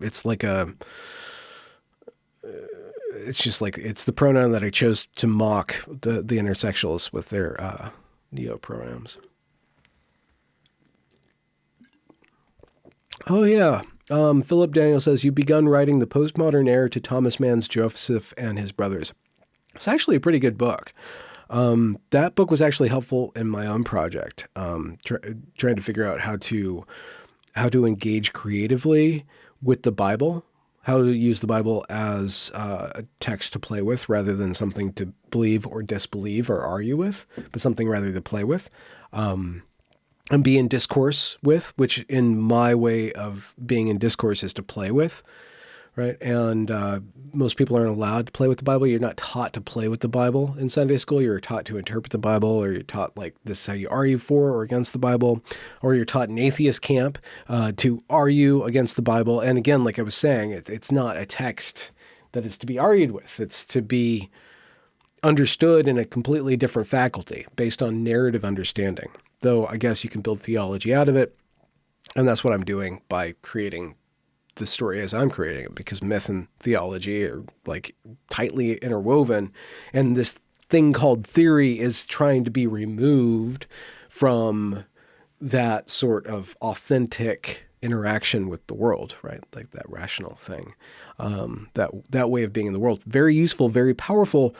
pronoun that I chose to mock the intersexuals with their neopronouns. Oh yeah. Philip Daniel says, you've begun writing the postmodern heir to Thomas Mann's Joseph and his brothers. It's actually a pretty good book. That book was actually helpful in my own project, trying to figure out how to engage creatively with the Bible, how to use the Bible as a text to play with rather than something to believe or disbelieve or argue with, but something rather to play with, and be in discourse with, which in my way of being in discourse is to play with. Right. And most people aren't allowed to play with the Bible. You're not taught to play with the Bible in Sunday school. You're taught to interpret the Bible, or you're taught like this is how you argue for or against the Bible, or you're taught in atheist camp to argue against the Bible. And again, like I was saying, it's not a text that is to be argued with. It's to be understood in a completely different faculty based on narrative understanding. Though I guess you can build theology out of it. And that's what I'm doing by creating the story as I'm creating it, because myth and theology are like tightly interwoven, and this thing called theory is trying to be removed from that sort of authentic interaction with the world, right? Like that rational thing, that way of being in the world. Very useful, very powerful,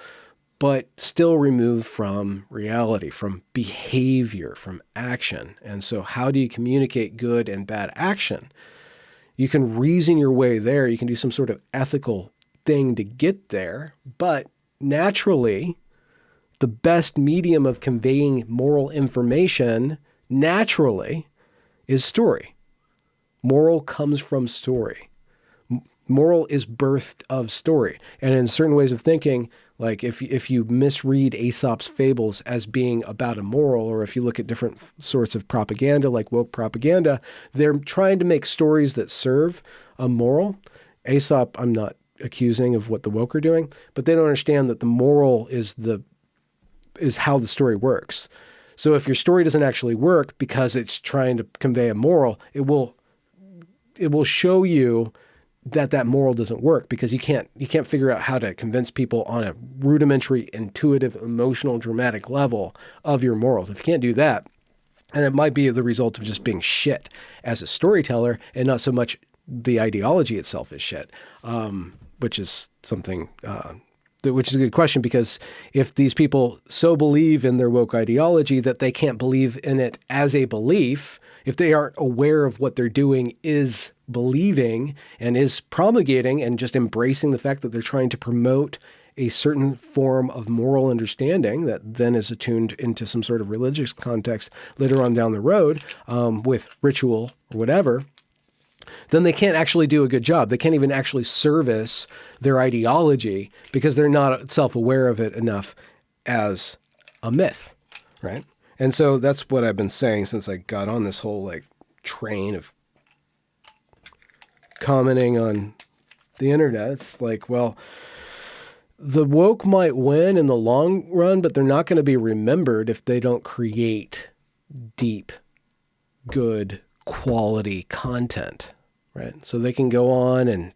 but still removed from reality, from behavior, from action. And so how do you communicate good and bad action? You can reason your way there. You can do some sort of ethical thing to get there. But naturally, the best medium of conveying moral information naturally is story. Moral comes from story. Moral is birthed of story. And in certain ways of thinking, like if you misread Aesop's fables as being about a moral, or if you look at different sorts of propaganda, like woke propaganda, they're trying to make stories that serve a moral. Aesop, I'm not accusing of what the woke are doing, but they don't understand that the moral is how the story works. So if your story doesn't actually work because it's trying to convey a moral, it will show you that moral doesn't work, because you can't figure out how to convince people on a rudimentary, intuitive, emotional, dramatic level of your morals. If you can't do that, and it might be the result of just being shit as a storyteller, and not so much the ideology itself is shit, which is something, which is a good question, because if these people so believe in their woke ideology that they can't believe in it as a belief, if they aren't aware of what they're doing is believing and is promulgating and just embracing the fact that they're trying to promote a certain form of moral understanding that then is attuned into some sort of religious context later on down the road, with ritual or whatever, then they can't actually do a good job. They can't even actually service their ideology because they're not self-aware of it enough as a myth, right? And so that's what I've been saying since I got on this whole like train of commenting on the internet. It's like, well, the woke might win in the long run, but they're not going to be remembered if they don't create deep, good, quality content, right? So they can go on and,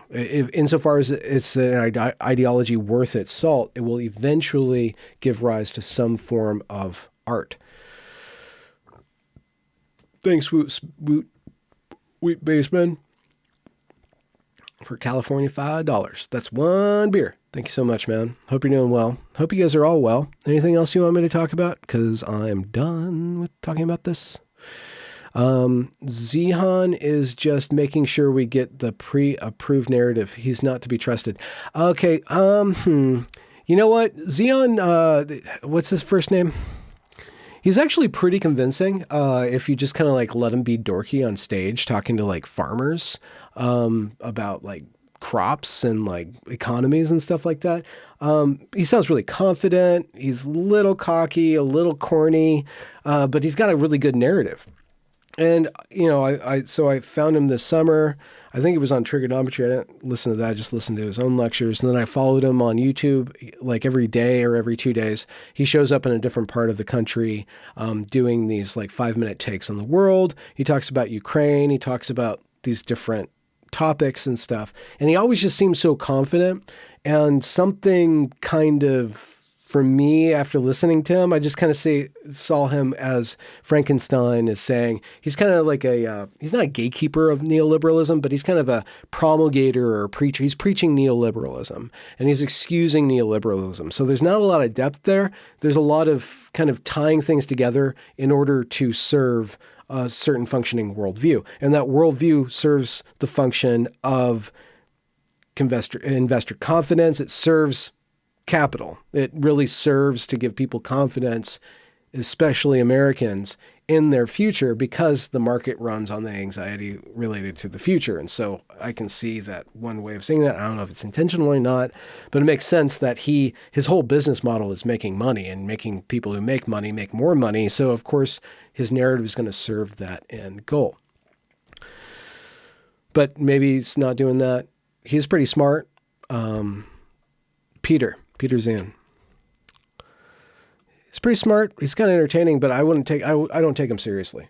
insofar as it's an ideology worth its salt, it will eventually give rise to some form of art. Thanks, Wheat Baseman, for California $5. That's one beer. Thank you so much, man. Hope you're doing well. Hope you guys are all well. Anything else you want me to talk about? Because I'm done with talking about this. Zihan is just making sure we get the pre-approved narrative. He's not to be trusted. Okay. You know what? Zion, what's his first name? He's actually pretty convincing. If you just kind of like let him be dorky on stage, talking to like farmers, about like crops and like economies and stuff like that. He sounds really confident. He's a little cocky, a little corny, but he's got a really good narrative. And, so I found him this summer. I think it was on trigonometry. I didn't listen to that. I just listened to his own lectures. And then I followed him on YouTube, like every day or every 2 days. He shows up in a different part of the country, doing these like 5-minute takes on the world. He talks about Ukraine. He talks about these different topics and stuff. And he always just seems so confident. And something kind of, for me, after listening to him, I just kind of saw him as Frankenstein is saying. He's kind of like he's not a gatekeeper of neoliberalism, but he's kind of a promulgator or a preacher. He's preaching neoliberalism and he's excusing neoliberalism. So there's not a lot of depth there. There's a lot of kind of tying things together in order to serve a certain functioning worldview. And that worldview serves the function of investor confidence. It serves capital. It really serves to give people confidence, especially Americans, in their future, because the market runs on the anxiety related to the future. And so I can see that one way of saying that. I don't know if it's intentional or not, but it makes sense that his whole business model is making money and making people who make money make more money. So of course his narrative is going to serve that end goal. But maybe he's not doing that. He's pretty smart. Peter Zan. He's pretty smart. He's kind of entertaining, but I don't take him seriously.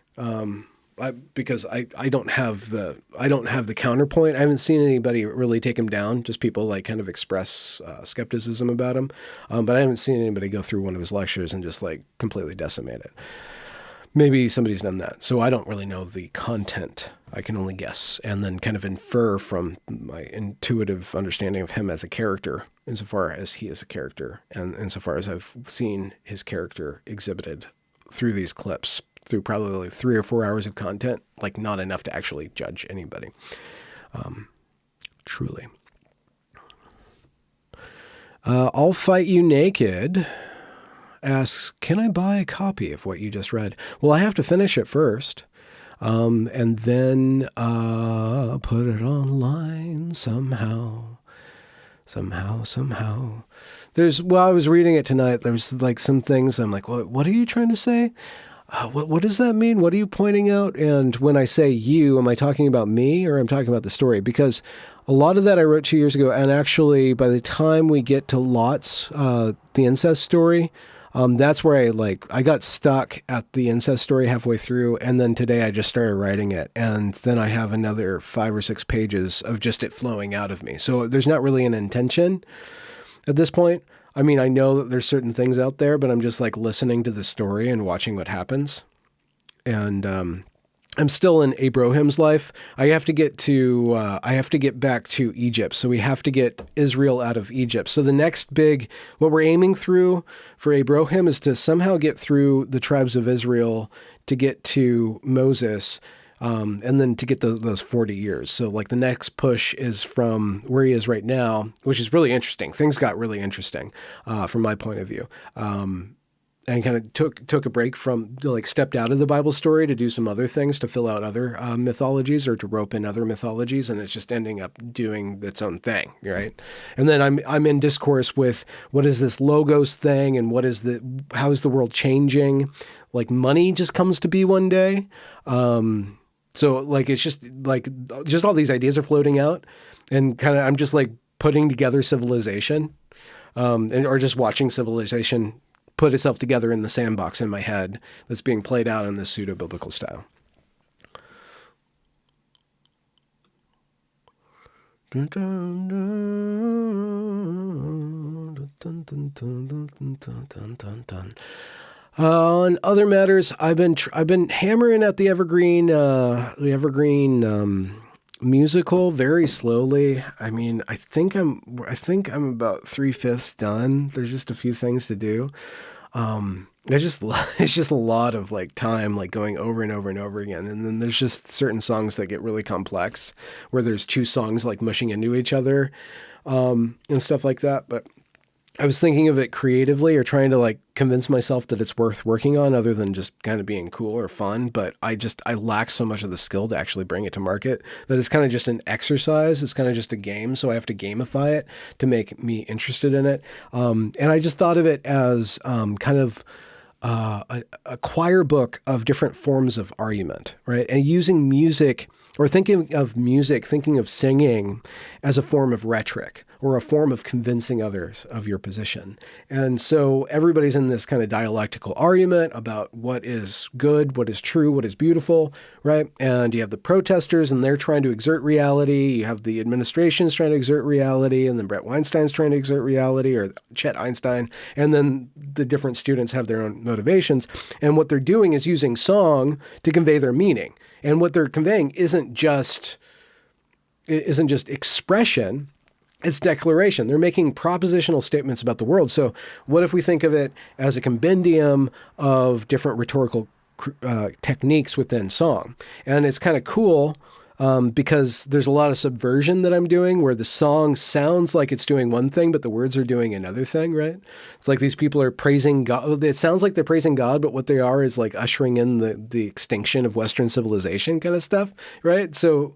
Because I don't have the counterpoint. I haven't seen anybody really take him down. Just people like kind of express skepticism about him. But I haven't seen anybody go through one of his lectures and just like completely decimate it. Maybe somebody's done that. So I don't really know the content. I can only guess and then kind of infer from my intuitive understanding of him as a character, insofar as he is a character, and insofar as I've seen his character exhibited through these clips, through probably 3 or 4 hours of content, like not enough to actually judge anybody. Truly. I'll Fight You Naked asks, can I buy a copy of what you just read? Well, I have to finish it first. and then put it online somehow. Somehow. I was reading it tonight. There's like some things I'm like, what are you trying to say? What does that mean? What are you pointing out? And when I say you, am I talking about me or I'm talking about the story? Because a lot of that I wrote 2 years ago. And actually, by the time we get to Lot's, the incest story, that's where I got stuck at the incest story halfway through. And then today I just started writing it. And then I have another 5 or 6 pages of just it flowing out of me. So there's not really an intention at this point. I mean, I know that there's certain things out there, but I'm just like listening to the story and watching what happens. And I'm still in Abraham's life. I have to get back to Egypt. So we have to get Israel out of Egypt. So the next what we're aiming through for Abraham is to somehow get through the tribes of Israel to get to Moses. And then to get those 40 years. So like the next push is from where he is right now, which is really interesting. Things got really interesting from my point of view. And kind of took a break stepped out of the Bible story to do some other things, to fill out other mythologies or to rope in other mythologies. And it's just ending up doing its own thing, right? And then I'm in discourse with what is this logos thing and how is the world changing? Like money just comes to be one day. So like, it's just all these ideas are floating out and kind of, I'm just like putting together civilization, or just watching civilization put itself together in the sandbox in my head that's being played out in this pseudo-biblical style. On other matters, I've been hammering at the Evergreen musical very slowly. I mean, I think I'm about 3/5 done. There's just a few things to do. It's just a lot of like time, like going over and over and over again. And then there's just certain songs that get really complex where there's 2 songs like mushing into each other, and stuff like that. But I was thinking of it creatively or trying to like convince myself that it's worth working on other than just kind of being cool or fun. But I lack so much of the skill to actually bring it to market that it's kind of just an exercise. It's kind of just a game. So I have to gamify it to make me interested in it. And I just thought of it as kind of a choir book of different forms of argument, right? And using music or thinking of singing as a form of rhetoric or a form of convincing others of your position. And so everybody's in this kind of dialectical argument about what is good, what is true, what is beautiful, right? And you have the protesters and they're trying to exert reality. You have the administrations trying to exert reality, and then Brett Weinstein's trying to exert reality, or Chet Einstein. And then the different students have their own motivations. And what they're doing is using song to convey their meaning. And what they're conveying isn't just expression, it's declaration. They're making propositional statements about the world. So what if we think of it as a compendium of different rhetorical techniques within song? And it's kind of cool because there's a lot of subversion that I'm doing where the song sounds like it's doing one thing, but the words are doing another thing, right? It's like these people are praising God. It sounds like they're praising God, but what they are is like ushering in the extinction of Western civilization kind of stuff, right? So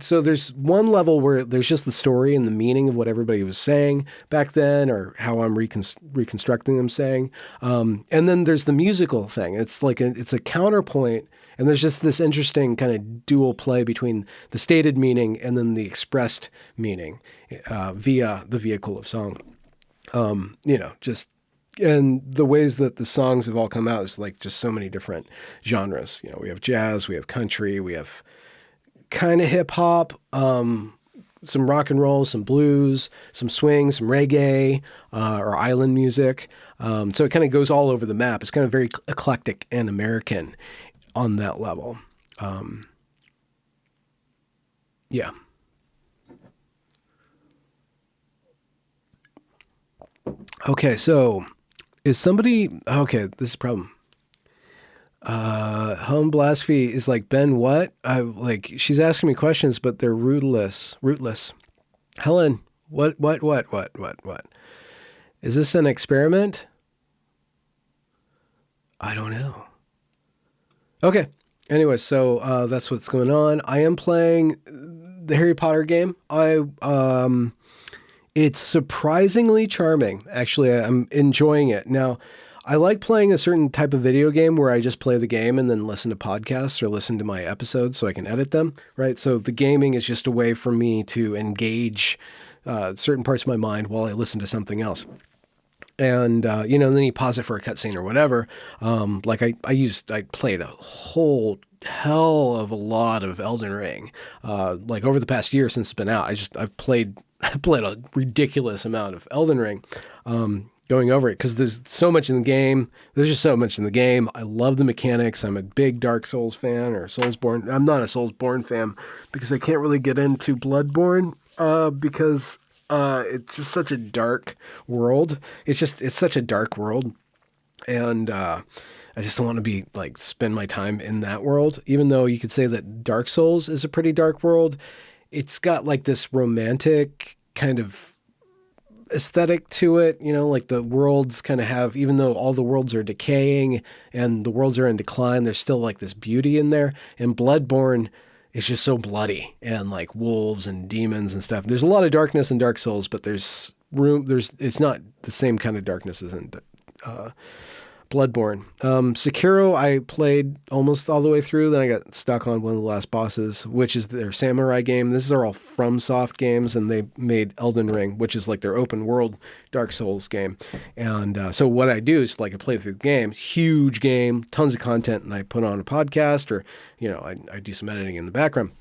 there's one level where there's just the story and the meaning of what everybody was saying back then, or how I'm reconstructing them saying. And then there's the musical thing. It's like it's a counterpoint. And there's just this interesting kind of dual play between the stated meaning and then the expressed meaning via the vehicle of song. And the ways that the songs have all come out is like just so many different genres. You know, we have jazz, we have country, we have kind of hip hop, some rock and roll, some blues, some swing, some reggae, or island music. So it kind of goes all over the map. It's kind of very eclectic and American on that level. Yeah. Okay, so is somebody... Okay, this is a problem. Home Blasphemy is like, Ben, what? She's asking me questions, but they're rootless. Helen, what? Is this an experiment? I don't know. Okay. Anyway, so that's what's going on. I am playing the Harry Potter game. It's surprisingly charming. Actually, I'm enjoying it. Now, I like playing a certain type of video game where I just play the game and then listen to podcasts or listen to my episodes so I can edit them, right? So the gaming is just a way for me to engage certain parts of my mind while I listen to something else. And, then you pause it for a cutscene or whatever. I played a whole hell of a lot of Elden Ring. Like over the past year since it's been out, I played a ridiculous amount of Elden Ring, going over it because there's so much in the game. There's just so much in the game. I love the mechanics. I'm a big Dark Souls fan or Soulsborne. I'm not a Soulsborne fan because I can't really get into Bloodborne, because it's just such a dark world. It's such a dark world. And I just don't want to be like spend my time in that world, even though you could say that Dark Souls is a pretty dark world. It's got like this romantic kind of aesthetic to it, like the worlds kind of have, even though all the worlds are decaying and the worlds are in decline, there's still like this beauty in there. And Bloodborne, it's just so bloody and like wolves and demons and stuff. There's a lot of darkness in Dark Souls, but it's not the same kind of darkness as in Bloodborne. Sekiro, I played almost all the way through. Then I got stuck on one of the last bosses, which is their samurai game. These are all FromSoft games, and they made Elden Ring, which is like their open world Dark Souls game. And so what I do is like I play through the game, huge game, tons of content, and I put on a podcast or, I do some editing in the background.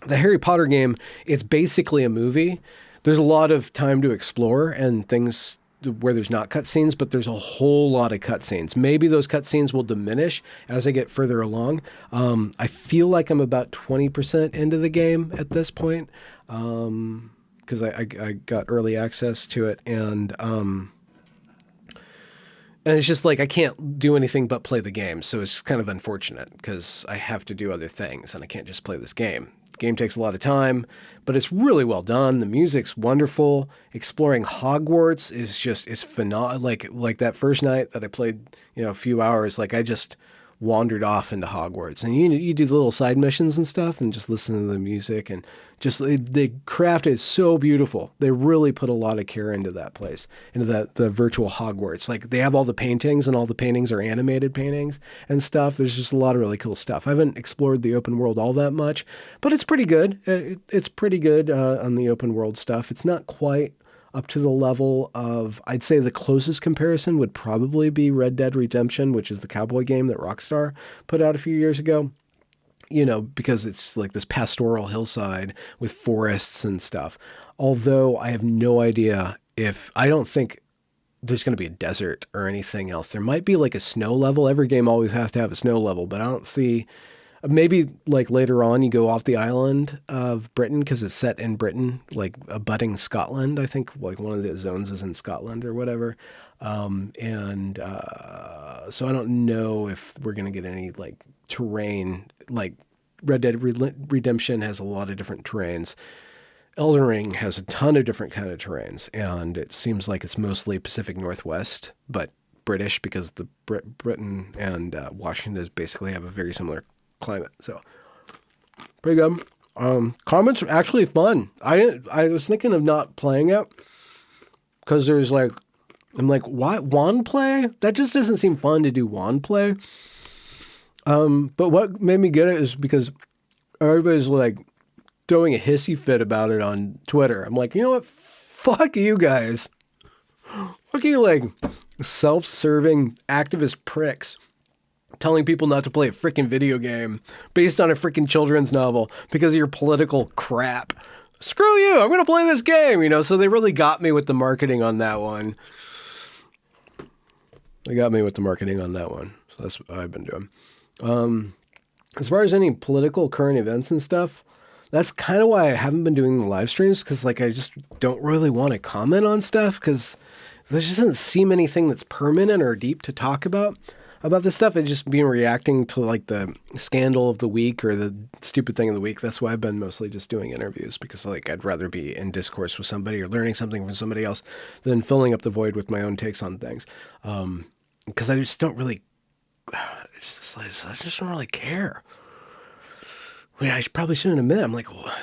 The Harry Potter game, it's basically a movie. There's a lot of time to explore and things where there's not cutscenes, but there's a whole lot of cutscenes. Maybe those cutscenes will diminish as I get further along. I feel like I'm about 20% into the game at this point, because I got early access to it, and it's just like I can't do anything but play the game, so it's kind of unfortunate because I have to do other things and I can't just play this game. The game takes a lot of time, but it's really well done. The music's wonderful. Exploring Hogwarts is phenomenal. Like that first night that I played, a few hours, like I just wandered off into Hogwarts, and you do the little side missions and stuff and just listen to the music, and just the craft is so beautiful. They really put a lot of care into that place, into the virtual Hogwarts. Like they have all the paintings, and all the paintings are animated paintings and stuff. There's just a lot of really cool stuff. I haven't explored the open world all that much, but it's pretty good. It's pretty good on the open world stuff. It's not quite up to the level of, I'd say the closest comparison would probably be Red Dead Redemption, which is the cowboy game that Rockstar put out a few years ago, because it's like this pastoral hillside with forests and stuff. Although I have no idea I don't think there's going to be a desert or anything else. There might be like a snow level. Every game always has to have a snow level, but I don't see. Maybe like later on you go off the island of Britain because it's set in Britain, like abutting Scotland. I think like one of the zones is in Scotland or whatever. So I don't know if we're going to get any like terrain. Like Red Dead Redemption has a lot of different terrains. Elden Ring has a ton of different kind of terrains, and it seems like it's mostly Pacific Northwest, but British because the Britain and Washington basically have a very similar climate. So pretty good. Comments are actually fun. I was thinking of not playing it because there's like, I'm like, why wand play? That just doesn't seem fun to do wand play. But what made me get it is because everybody's like throwing a hissy fit about it on Twitter. I'm like, you know what? Fuck you guys. Fuck you, like self-serving activist pricks telling people not to play a freaking video game based on a freaking children's novel because of your political crap. Screw you, I'm going to play this game, so they really got me with the marketing on that one. So that's what I've been doing. As far as any political current events and stuff, that's kind of why I haven't been doing the live streams, because like I just don't really want to comment on stuff because there just doesn't seem anything that's permanent or deep to talk about this stuff. It's just been reacting to like the scandal of the week or the stupid thing of the week. That's why I've been mostly just doing interviews, because like I'd rather be in discourse with somebody or learning something from somebody else than filling up the void with my own takes on things. Because I just don't really, I just don't really care. I probably shouldn't admit it. I'm like, well,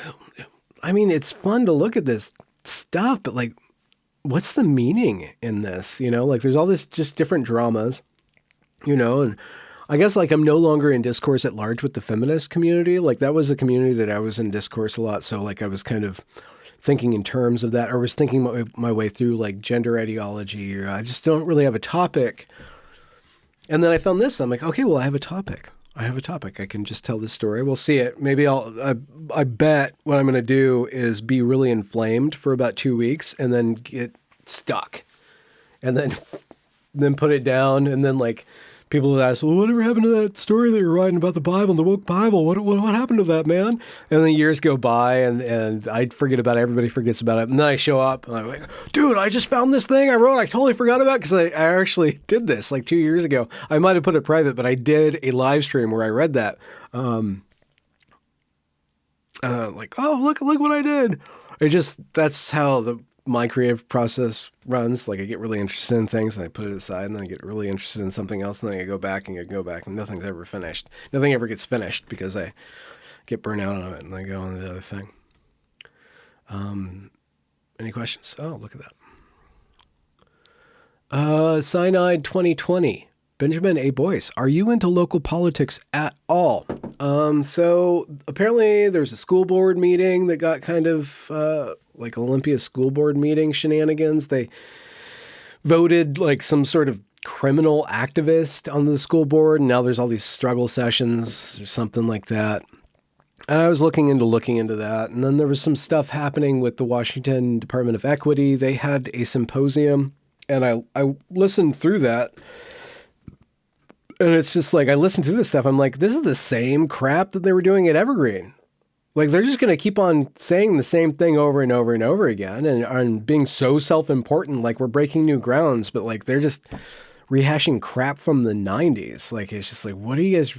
I mean, it's fun to look at this stuff, but like, what's the meaning in this? Like there's all this just different dramas, and I guess like I'm no longer in discourse at large with the feminist community. Like that was a community that I was in discourse a lot. So like I was kind of thinking in terms of that, or was thinking my way through like gender ideology, or I just don't really have a topic. And then I found this. I'm like, okay, well, I have a topic. I can just tell this story. We'll see it. Maybe I bet what I'm going to do is be really inflamed for about 2 weeks and then get stuck and then put it down. And then like people would ask, well, whatever happened to that story that you're writing about the Bible, the woke Bible? What happened to that, man? And then years go by and I forget about it. Everybody forgets about it. And then I show up and I'm like, dude, I just found this thing I wrote. I totally forgot about it because I actually did this like 2 years ago. I might have put it private, but I did a live stream where I read that. Like, oh, look what I did. That's how my creative process runs. Like I get really interested in things and I put it aside and then I get really interested in something else and then I go back and nothing's ever finished. Nothing ever gets finished because I get burnt out on it and I go on to the other thing. Any questions? Oh, look at that. Cyanide 2020. Benjamin A. Boyce, are you into local politics at all? So apparently there's a school board meeting that got kind of like Olympia school board meeting shenanigans. They voted like some sort of criminal activist on the school board, and now there's all these struggle sessions or something like that. And I was looking into that, and then there was some stuff happening with the Washington Department of Equity. They had a symposium, and I listened through that. And it's just like, I listened to this stuff. I'm like, this is the same crap that they were doing at Evergreen. Like, they're just going to keep on saying the same thing over and over and over again and being so self-important, like we're breaking new grounds, but like, they're just rehashing crap from the 90s. Like, it's just like, what are you guys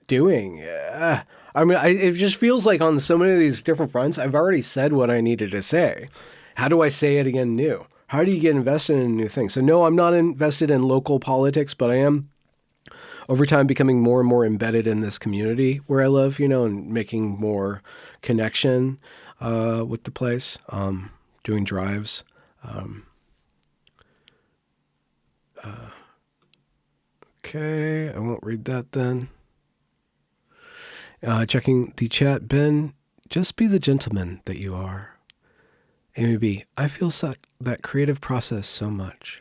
doing? It just feels like on so many of these different fronts, I've already said what I needed to say. How do I say it again new? How do you get invested in new things? So no, I'm not invested in local politics, but I am over time becoming more and more embedded in this community where I live, and making more connection with the place, doing drives. Okay, I won't read that then. Checking the chat. Ben, just be the gentleman that you are. Amy B, I feel that creative process so much.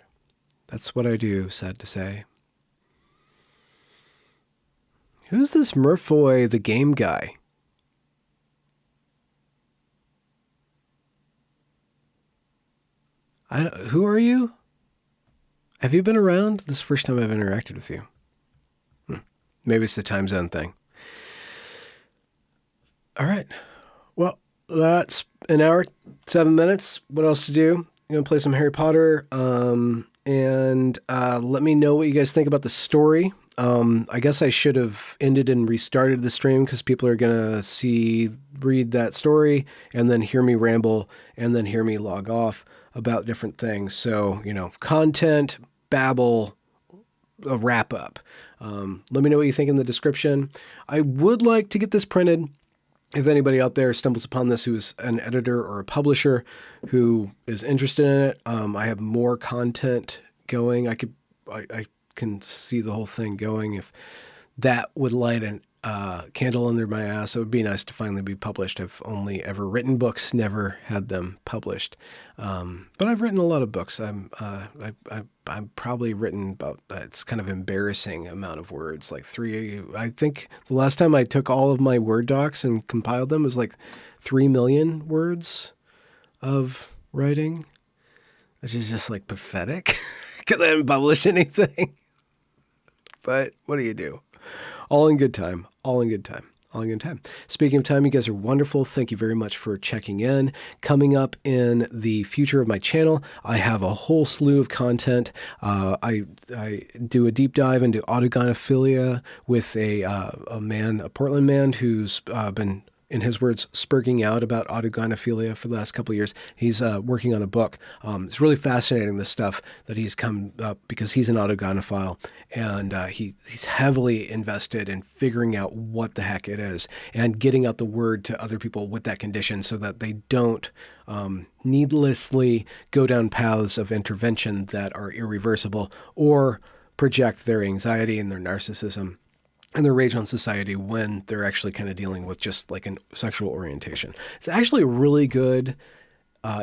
That's what I do, sad to say. Who's this Murphoy, the game guy? Who are you? Have you been around? This is the first time I've interacted with you. Maybe it's the time zone thing. All right. Well, that's an hour, 7 minutes. What else to do? I'm going to play some Harry Potter. And let me know what you guys think about the story. I guess I should have ended and restarted the stream because people are going to read that story and then hear me ramble and then hear me log off about different things. So, content, babble, a wrap up. Let me know what you think in the description. I would like to get this printed. If anybody out there stumbles upon this who's an editor or a publisher who is interested in it, I have more content going. I can see the whole thing going. If that would light a candle under my ass, it would be nice to finally be published. I've only ever written books, never had them published. But I've written a lot of books. I'm probably written about, it's kind of embarrassing amount of words, like 3. I think the last time I took all of my Word docs and compiled them was like 3 million words of writing, which is just like pathetic because I haven't published anything. But what do you do? All in good time. Speaking of time, you guys are wonderful. Thank you very much for checking in. Coming up in the future of my channel, I have a whole slew of content. I do a deep dive into autogynephilia with a Portland man who's been in his words, spurging out about autogynephilia for the last couple of years. He's working on a book. It's really fascinating, this stuff that he's come up, because he's an autogynephile, and he's heavily invested in figuring out what the heck it is and getting out the word to other people with that condition so that they don't needlessly go down paths of intervention that are irreversible or project their anxiety and their narcissism and their rage on society when they're actually kind of dealing with just like a sexual orientation. It's actually a really good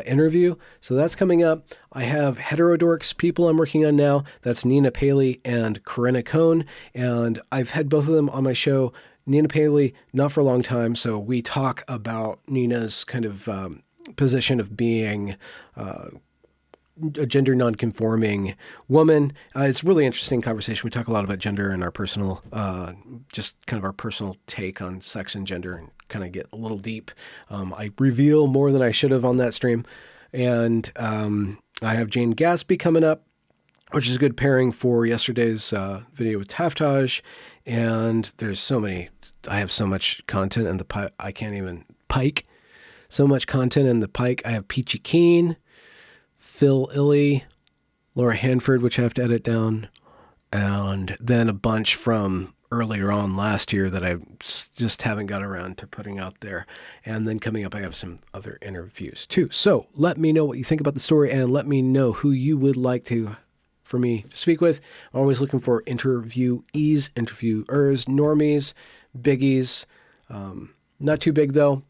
interview. So that's coming up. I have heterodorks people I'm working on now. That's Nina Paley and Corinna Cohn. And I've had both of them on my show. Nina Paley, not for a long time. So we talk about Nina's kind of position of being a gender non-conforming woman. It's a really interesting conversation. We talk a lot about gender and our personal, just kind of our personal take on sex and gender, and kind of get a little deep. I reveal more than I should have on that stream. And I have Jane Gatsby coming up, which is a good pairing for yesterday's video with Taftage. And there's so many, I have so much content in the pike. I can't even pike. So much content in the pike. I have Peachy Keen, Phil Illey, Laura Hanford, which I have to edit down, and then a bunch from earlier on last year that I just haven't got around to putting out there. And then coming up, I have some other interviews too. So let me know what you think about the story, and let me know who you would like for me to speak with. I'm always looking for interviewees, interviewers, normies, biggies. Not too big though,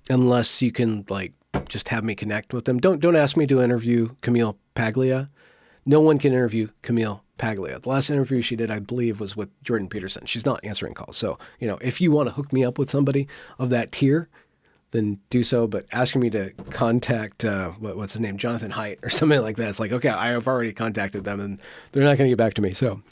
unless you can like just have me connect with them. Don't ask me to interview Camille Paglia. No one can interview Camille Paglia. The last interview she did, I believe, was with Jordan Peterson. She's not answering calls. So, if you want to hook me up with somebody of that tier, then do so. But asking me to contact, what's his name, Jonathan Haidt or something like that, it's like, okay, I have already contacted them and they're not going to get back to me. So,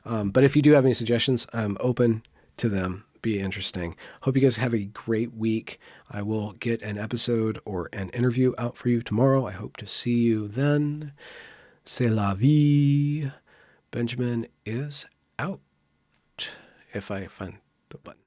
but if you do have any suggestions, I'm open to them. Be interesting. Hope you guys have a great week. I will get an episode or an interview out for you tomorrow. I hope to see you then. C'est la vie. Benjamin is out. If I find the button.